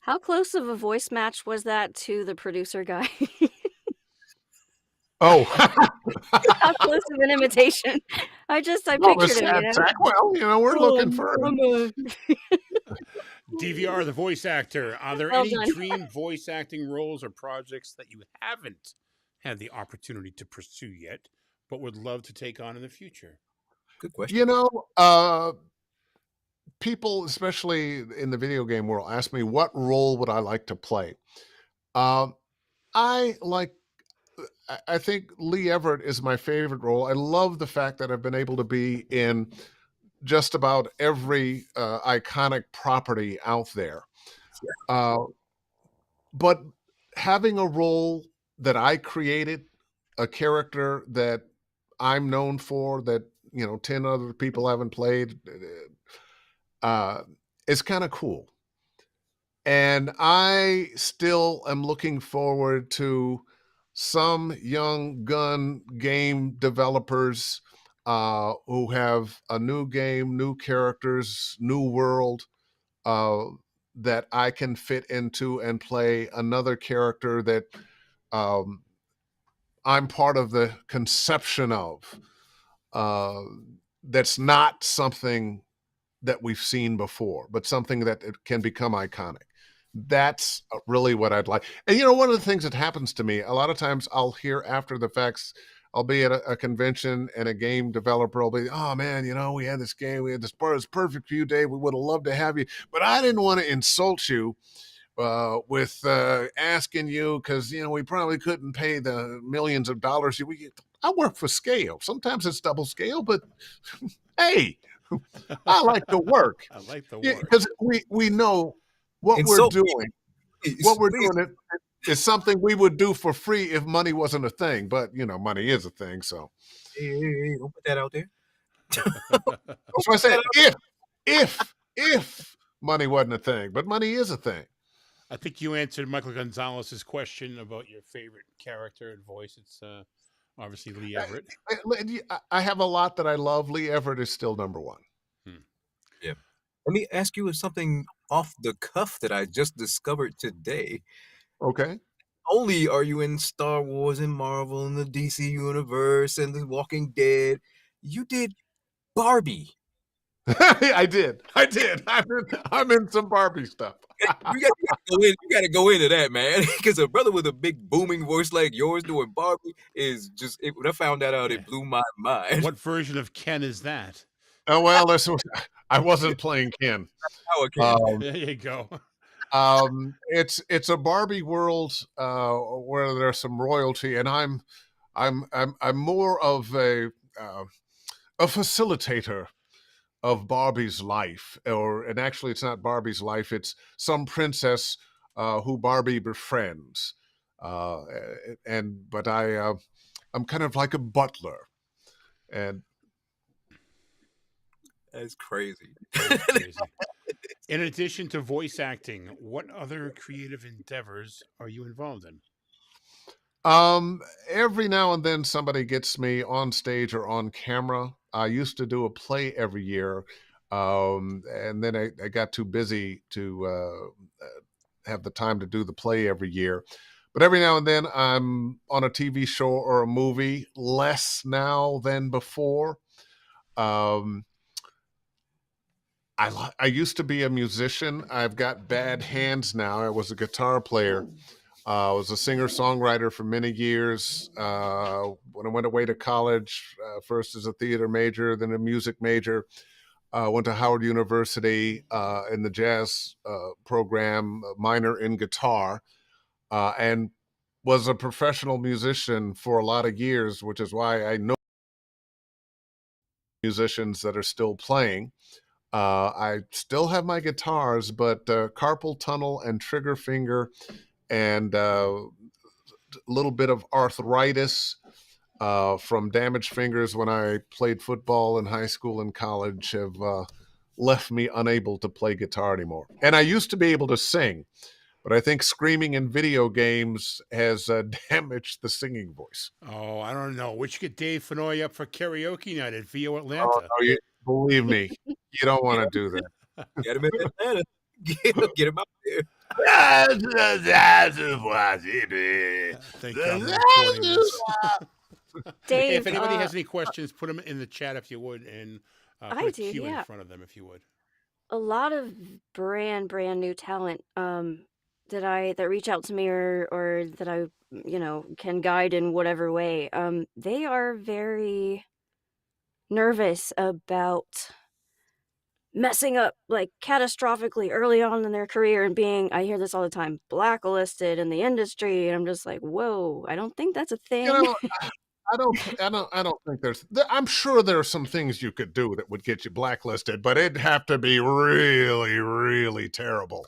How close of a voice match was that to the producer guy? Oh, How close of an imitation? I well, the pictured him, sad sack. Well, we're looking for. I'm a DVR, the voice actor. Are there Well any done. dream voice acting roles or projects that you haven't had the opportunity to pursue yet, but would love to take on in the future? Good question. People, especially in the video game world, ask me what role would I like to play. Um, I like. I think Lee Everett is my favorite role. I love the fact that I've been able to be in just about every iconic property out there. Uh, but having a role that I created, a character that I'm known for, that 10 other people haven't played, uh, is kind of cool. And I still am looking forward to some young gun game developers who have a new game, new characters, new world uh, that I can fit into and play another character that um, I'm part of the conception of. Uh, that's not something that we've seen before, but something that it can become iconic. That's really what I'd like. And one of the things that happens to me, a lot of times I'll hear after the facts, I'll be at a convention and a game developer will be, oh man, we had this game, we had this part, it's perfect for you, Dave. We would have loved to have you, but I didn't want to insult you with asking you because we probably couldn't pay the millions of dollars. I work for scale. Sometimes it's double scale, but hey, I like the work. I like the Yeah, work. because we know what Insult we're me, doing. please, What we're please. doing is something we would do for free if money wasn't a thing. But money is a thing. So Hey, don't put that out there. that's why I said if money wasn't a thing, but money is a thing. I think you answered Michael Gonzalez's question about your favorite character and voice. It's obviously Lee Everett. I have a lot that I love. Lee Everett is still number one. Yeah. Let me ask you something off the cuff that I just discovered today. Okay. Only are you in Star Wars and Marvel and the DC universe and The Walking Dead, you did Barbie. I did. I'm in some Barbie stuff. You got to go into that, man, because a brother with a big booming voice like yours doing Barbie is just. When I found that out, it blew my mind. What version of Ken is that? Oh well, I wasn't playing Ken. There you go. It's a Barbie world where there's some royalty, and I'm more of a facilitator of Barbie's life, and actually, it's not Barbie's life; it's some princess who Barbie befriends, but I'm kind of like a butler, and That's crazy. Crazy. In addition to voice acting, what other creative endeavors are you involved in? Every now and then somebody gets me on stage or on camera. I used to do a play every year, and then I got too busy to have the time to do the play every year. But every now and then I'm on a TV show or a movie, less now than before. Um, I used to be a musician. I've got bad hands now. I was a guitar player. I was a singer-songwriter for many years. When I went away to college, first as a theater major, then a music major, went to Howard University in the jazz program, minor in guitar, and was a professional musician for a lot of years, which is why I know musicians that are still playing. I still have my guitars, but carpal tunnel and trigger finger and a little bit of arthritis from damaged fingers when I played football in high school and college have left me unable to play guitar anymore. And I used to be able to sing, but I think screaming in video games has damaged the singing voice. Oh, I don't know. We should get Dave Fennoy up for karaoke night at VO Oh, Atlanta. no, believe me, you don't want to do that. Get him in Atlanta. Get him out there. Thank God we're recording this. Hey, if Dave, anybody has any questions, put them in the chat if you would, and put I a do, Q in yeah. front of them if you would. A lot of brand new talent that reach out to me or that I can guide in whatever way. They are very nervous about messing up like catastrophically early on in their career and being, I hear this all the time, blacklisted in the industry, and I'm just like, whoa, I don't think that's a You thing. know, I don't think I'm sure there are some things you could do that would get you blacklisted, but it'd have to be really, really terrible.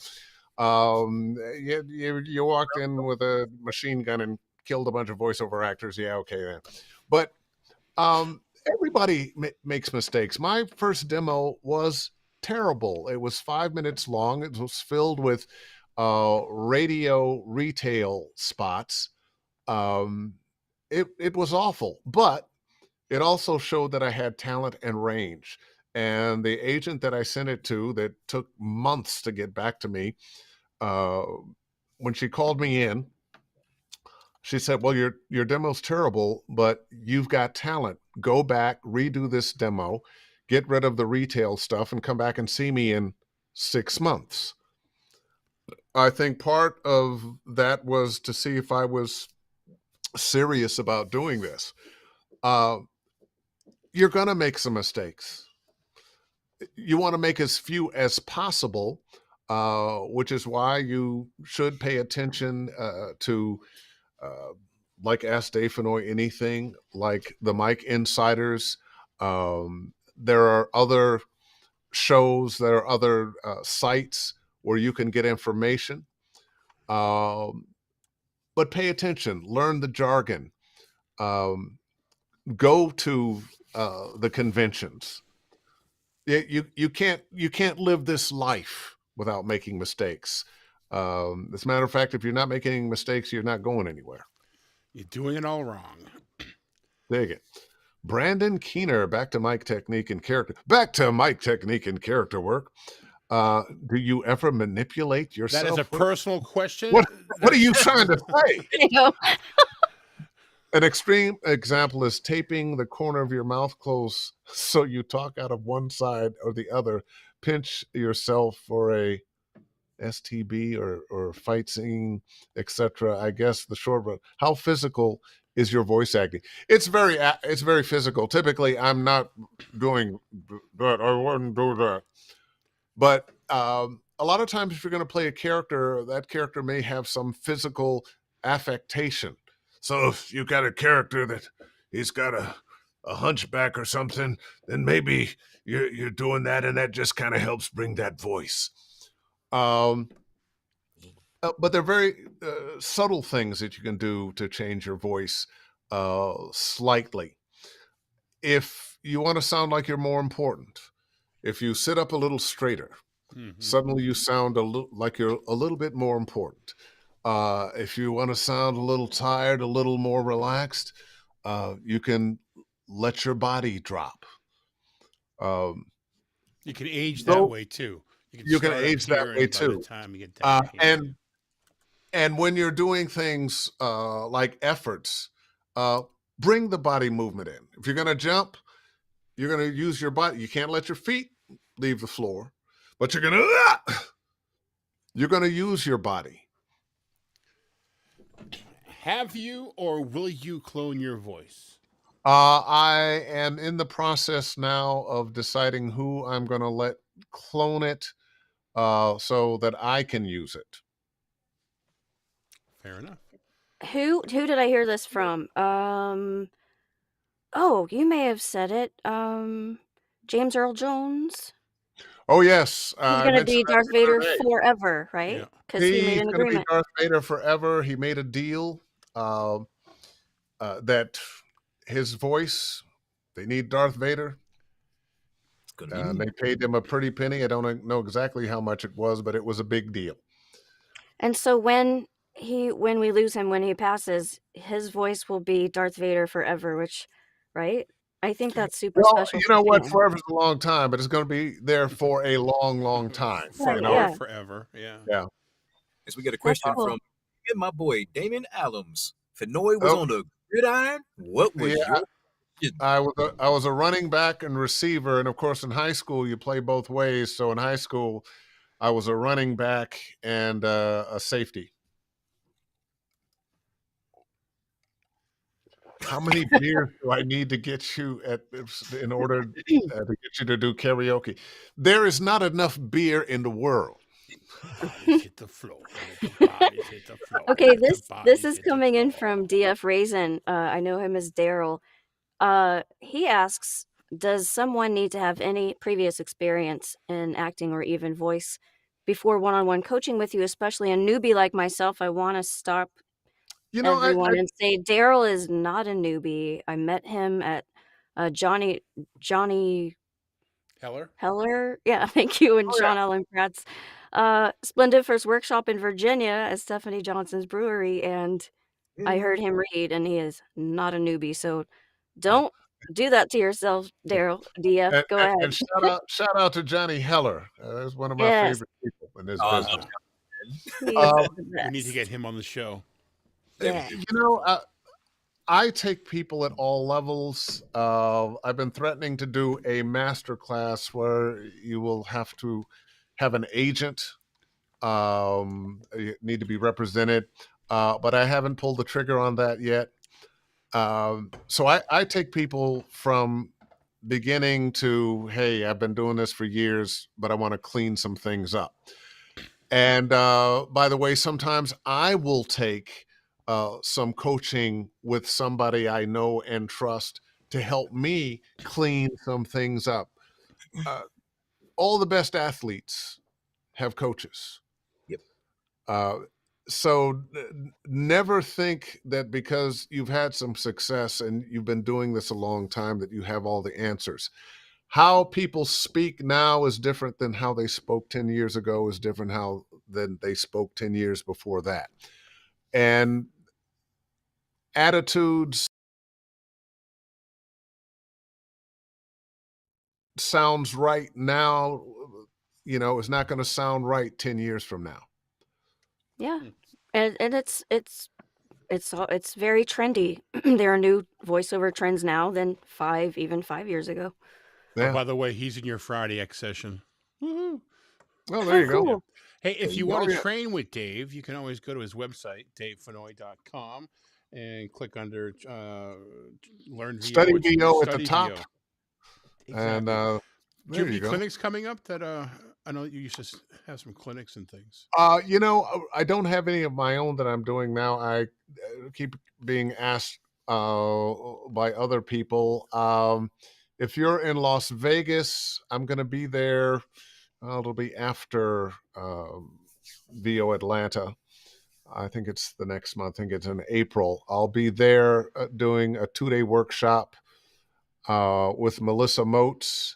You walked in with a machine gun and killed a bunch of voiceover actors. Yeah, okay then. But everybody makes mistakes. My first demo was terrible. It was 5 minutes long. It was filled with radio retail spots. Um, it was awful, but it also showed that I had talent and range. And the agent that I sent it to, that took months to get back to me, uh, when she called me in, she said, "Well, your demo's terrible, but you've got talent. Go back, redo this demo, get rid of the retail stuff, and come back and see me in 6 months." I think part of that was to see if I was serious about doing this. You're going to make some mistakes. You want to make as few as possible, which is why you should pay attention to, uh, like Ask Dave Fennoy anything, like the Mike Insiders. There are other shows, there are other sites where you can get information. But pay attention, learn the jargon, go to the conventions. You can't live this life without making mistakes. As a matter of fact, if you're not making any mistakes, you're not going anywhere. You're doing it all wrong. Dig it. Brandon Keener, back to mic technique and character. Back to mic technique and character work. Do you ever manipulate yourself? That is a personal question. What are you trying to say? You know? An extreme example is taping the corner of your mouth closed so you talk out of one side or the other. Pinch yourself for a STB or fight singing, etc. I guess the short run. How physical is your voice acting? It's very physical. Typically, I'm not doing that. I wouldn't do that. But a lot of times, if you're going to play a character, that character may have some physical affectation. So if you got a character that he's got a hunchback or something, then maybe you're doing that, and that just kind of helps bring that voice. But they're very subtle things that you can do to change your voice slightly. If you want to sound like you're more important, if you sit up a little straighter, suddenly you sound like you're a little bit more important. If you want to sound a little tired, a little more relaxed, you can let your body drop. You can age that way too. You can age that way too. By the time you get down here. And when you're doing things like efforts, bring the body movement in. If you're going to jump, you're going to use your body. You can't let your feet leave the floor, but you're going to use your body. Have you or will you clone your voice? I am in the process now of deciding who I'm going to let clone it so that I can use it. Fair enough. Who did I hear this from? Oh, you may have said it. James Earl Jones. Oh yes, He's I gonna mentioned be that Darth in Vader Survey. forever, right? Yeah. Because he made He's an going to be agreement. Darth Vader forever. He made a deal uh, that his voice. They need Darth Vader. It's gonna be And me. they paid him a pretty penny. I don't know exactly how much it was, but it was a big deal. And so when we lose him, when he passes, his voice will be Darth Vader forever, which, right? I think that's super Well, special you for know what? fans. Forever's a long time, but it's going to be there for a long, long time. For Right, You life, know? yeah. forever. Yeah. Yeah. Yes, we get a That's question cool. from my boy Damon Allums. Fennoy was Oh, on the gridiron. What was yeah. your question? I was a running back and receiver, and of course, in high school, you play both ways. So in high school, I was a running back and a safety. How many beers do I need to get you in order to get you to do karaoke? There is not enough beer in the world. Bodies hit the floor. Let the bodies hit the floor. Okay, Let the this bodies is hit the coming in floor. from DF Raisin. I know him as Daryl. He asks, does someone need to have any previous experience in acting or even voice before one-on-one coaching with you, especially a newbie like myself? I want to stop You know, everyone and say Daryl is not a newbie. I met him at Johnny Heller? Heller. Yeah, thank you. And oh yeah, Sean Allen Pratt's Splendiferous workshop in Virginia at Stephanie Johnson's brewery. And I Yeah. heard him read, and he is not a newbie. So don't do that to yourself, Daryl. DF, go ahead. and shout out to Johnny Heller. That's one of my Yes, favorite people in this Oh, I love business. he is Um, the We need to best. get him on the show. Yeah. you know, I take people at all levels. I've been threatening to do a master class where you will have to have an agent. You need to be represented, but I haven't pulled the trigger on that yet. So I take people from beginning to, hey, I've been doing this for years, but I want to clean some things up. And by the way, sometimes I will take some coaching with somebody I know and trust to help me clean some things up. Uh, all the best athletes have coaches. Yep. So never think that because you've had some success and you've been doing this a long time that you have all the answers. How people speak now is different than how they spoke 10 years ago, is different than they spoke 10 years before that. And attitudes sounds right now, is not going to sound right 10 years from now. Yeah. And it's very trendy. There are new voiceover trends now than even 5 years ago. Oh, Yeah. by the way, he's in your Friday X session. Woohoo. Well, there Oh, you go. cool. Hey, if you want Oh, to yeah. train with Dave, you can always go to his website, davefennoy.com, and click under Learn VO. Study It's VO at the Study top. VO. And Exactly. Do you there have any you go. clinics coming up that I know you used to have some clinics and things. I don't have any of my own that I'm doing now. I keep being asked by other people. If you're in Las Vegas, I'm going to be there. It'll be after VO Atlanta. I think it's the next month. I think it's in April. I'll be there doing a 2-day workshop with Melissa Moats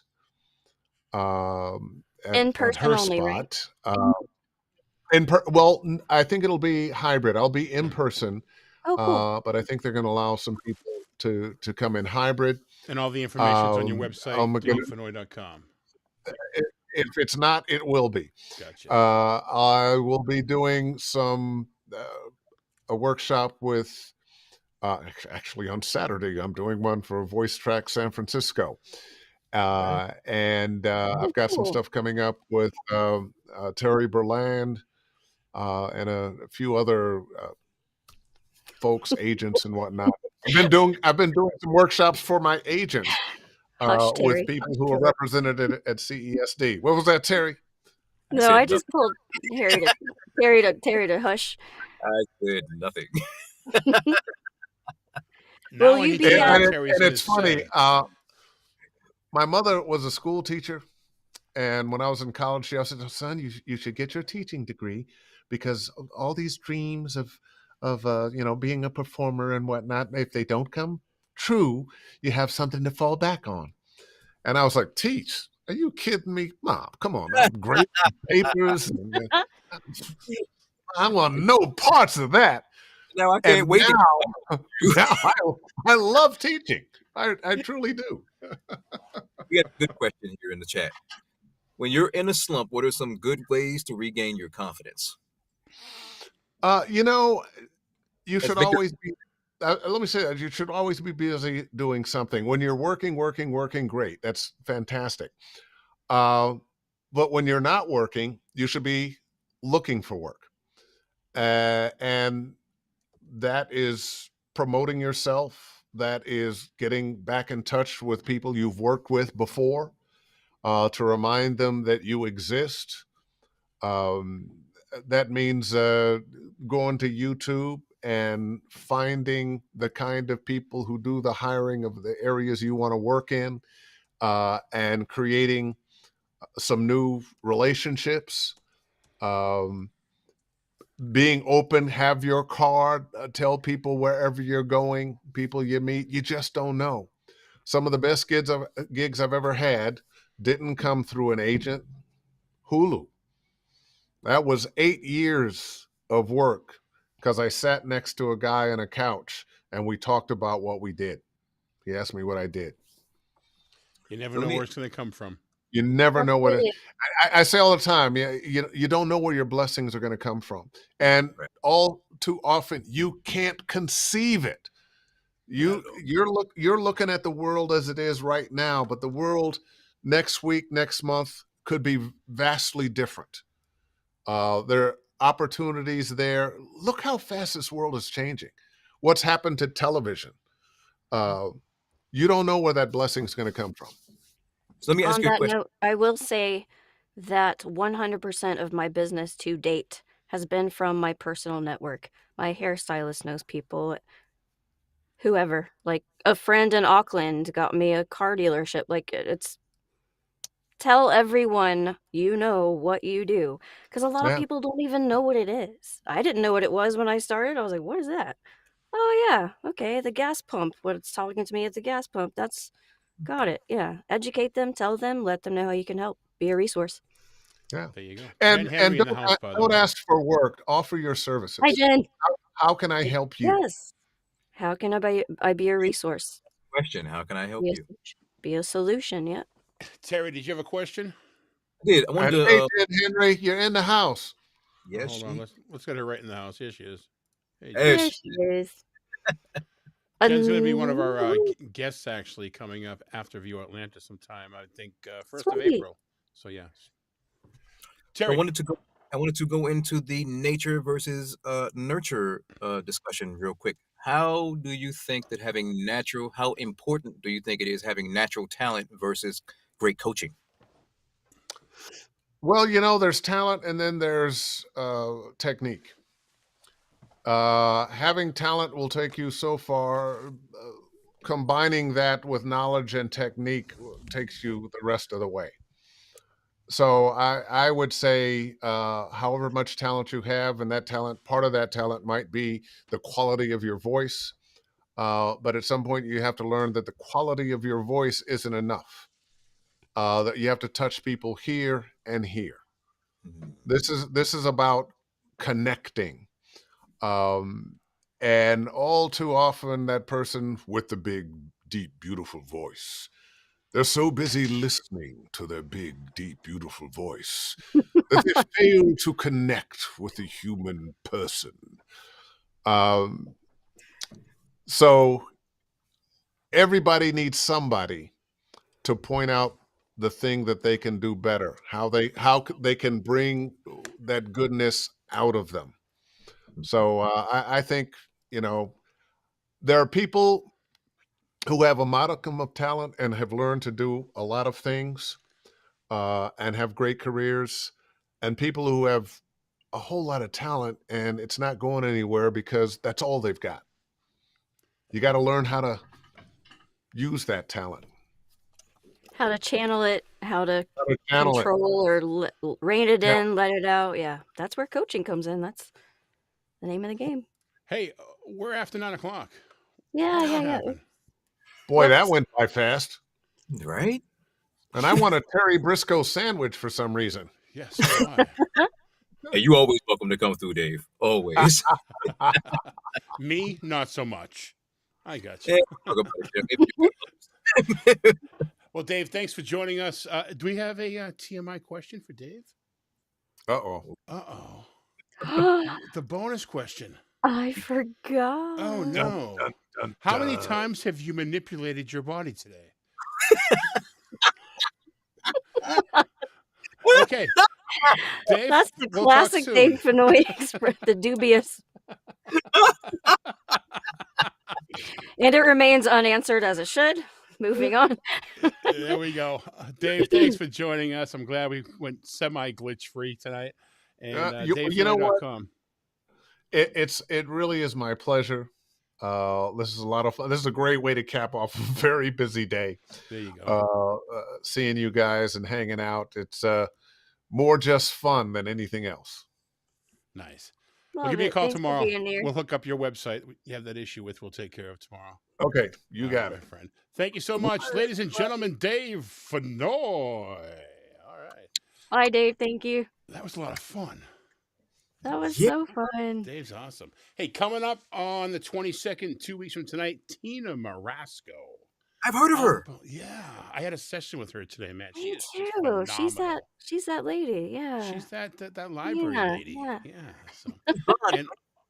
In at person her only, right? spot. I think it'll be hybrid. I'll be in person, Oh, cool. but I think they're going to allow some people to come in hybrid. And all the information's on your I'm website, gonna, davefennoy.com. if it's not, it will be. Gotcha. I will be doing a workshop with. Actually, on Saturday, I'm doing one for Voice Track San Francisco, and I've got some Cool. stuff coming up with Terry Berland and a few other folks, agents, and whatnot. I've been doing some workshops for my agents Hush, with Terry. people who are represented at CESD. What was that, Terry? I No, said I just told Terry to hush. I said nothing. Now Will I you need be to hear at? what Terry's And going it's to funny. say. My mother was a school teacher, And when I was in college, she also said, "Son, you should get your teaching degree because all these dreams of being a performer and whatnot, if they don't come true, you have something to fall back on." And I was like, "Teach? Are you kidding me, Mom? Come on, I'm grading papers. I want no parts of that." Now I And can't wait to now, you. now I love teaching. I truly do. We got a good question here in the chat. When you're in a slump, what are some good ways to regain your confidence? You know, you That's should Victor. always be. Let me say that you should always be busy doing something. When you're working, great. That's fantastic. Uh, but when you're not working, you should be looking for work, and that is promoting yourself. That is getting back in touch with people you've worked with before, to remind them that you exist. Um, that means going to YouTube and finding the kind of people who do the hiring of the areas you want to work in, and creating some new relationships. Um, Being open, have your card, tell people wherever you're going, people you meet, you just don't know. Some of the best gigs I've ever had didn't come through an agent. Hulu. That was 8 years of work because I sat next to a guy on a couch and we talked about what we did. He asked me what I did. You never So let know me, where it's going to come from. You never know what it. Absolutely. I say all the time. You don't know where your blessings are going to come from, and right, all too often you can't conceive it. not You at all. you're looking at the world as it is right now, but the world next week, next month could be vastly different. There are opportunities there. Look how fast this world is changing. What's happened to television? Uh, you don't know where that blessing is going to come from. So let me ask On you a that question. note, I will say that 100% of my business to date has been from my personal network. My hairstylist knows people, whoever. Like a friend in Auckland got me a car dealership. Like it's tell everyone you know what you do because a lot of Yeah, people don't even know what it is. I didn't know what it was when I started. I was like, "What is that?" "Oh yeah, okay, the gas pump. What it's talking to me at the gas pump. That's got it." Yeah, educate them, tell them, let them know how you can help. Be a resource. yeah. There you go. And Jen Henry in the house, by the don't way. ask for work. Offer your Hi, services. Jen. How can I help you? Yes. How can I be a resource? Question: how can I help Be a you? solution. Be a solution. Yeah. Terry, did you have a question? I did. I wanted And to. hey, Henry, you're in the house. Oh, Yes, hold on. she. Let's get her right in the house. Here she is. Hey, There Jen. There she she is. is. Jen's going to be one of our Um, guests actually coming up after View Atlanta sometime. I think 1st of Sweet. April. So yeah, I Terry. wanted to go. I wanted to go into the nature versus nurture discussion real quick. How do you think that having natural? How important do you think it is having natural talent versus great coaching? Well, there's talent and then there's technique. Having talent will take you so far. Combining that with knowledge and technique takes you the rest of the way. So I would say, however much talent you have, and that talent, part of that talent might be the quality of your voice. But at some point, you have to learn that the quality of your voice isn't enough. That you have to touch people here and here. Mhm. This is about connecting. Um, and all too often, that person with the big, deep, beautiful voice, they're so busy listening to their big, deep, beautiful voice that they fail to connect with the human person. Um, so everybody needs somebody to point out the thing that they can do better, how they can bring that goodness out of them. So I think you know there are people who have a modicum of talent and have learned to do a lot of things, and have great careers, and people who have a whole lot of talent and it's not going anywhere because that's all they've got. You got to learn how to use that talent. How to channel it, how to channel it. control or rein it Yeah. in, let it out. Yeah, that's where coaching comes in. That's the name of the game. Hey, we're after 9 o'clock. Yeah, What yeah. happened? Boy, that Whoops. went by fast. Right? And I want a Terry Briscoe sandwich for some reason. Yes, so do I. And you always welcome to come through, Dave. Always. Me, not so much. I got Yeah, you. talk about it, Jim. Well, Dave, thanks for joining us. Do we have a TMI question for Dave? Uh-oh. Uh-oh. I The bonus question. forgot. Oh, no. How many times have you manipulated your body today? Okay. Dave, That's the we'll talk classic soon. Dave Fennoy express, the dubious. And it remains unanswered as it should. Moving on. There we go. Dave, thanks for joining us. I'm glad we went semi-glitch free tonight. And you know what? DaveFennoy.com. It really is my pleasure. This is a lot of fun. This is a great way to cap off a very busy day. There you go. Seeing you guys and hanging out. It's more just fun than anything else. Nice. Love Well, give me a it. call Thanks tomorrow. For being here. We'll hook up your website. You have that issue with. We'll take care of tomorrow. Okay, you got My it. friend. Thank you so much, ladies and gentlemen. Dave Fennoy. All right. Hi, Dave. Thank you. That was a lot of fun. That was Yeah. so fun. Dave's awesome. Hey, coming up on the 22nd, 2 weeks from tonight, Tina Marasco. I've heard of her. Yeah, I had a session with her today, man. She Me is too. phenomenal. She's that lady. Yeah. She's that library Yeah, lady. yeah. So, and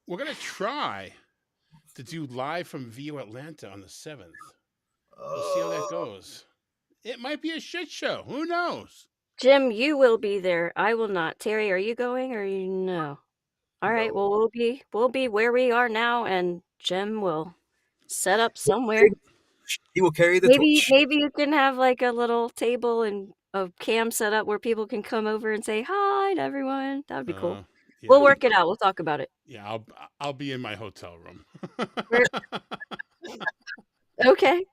we're gonna try to do live from VO Atlanta on the 7th. We'll see how that goes. It might be a shit show. Who knows? Jim, you will be there. I will not. Terry, are you going or you no? All right. No. Well, we'll be where we are now, and Jim will set up somewhere. He will carry the Maybe torch. you can have like a little table and a cam set up where people can come over and say hi to everyone. That would be cool. Yeah. We'll work it out. We'll talk about it. Yeah, I'll be in my hotel room. Okay,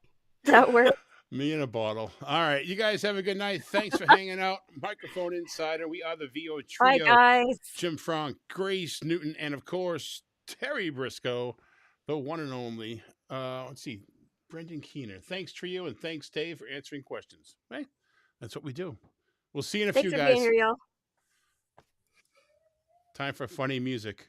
that works. Me in a bottle. All right, you guys have a good night. Thanks for hanging out. Microphone Insider. We are the VO Bye, Trio. guys. Jim Frank, Grace Newton, and of course Terry Briscoe, the one and only. Let's see, Brendan Keener. Thanks, Trio, and thanks, Dave, for answering questions. Hey, that's what we do. We'll see you in a Thanks few, for guys. being here, y'all. Time for funny music.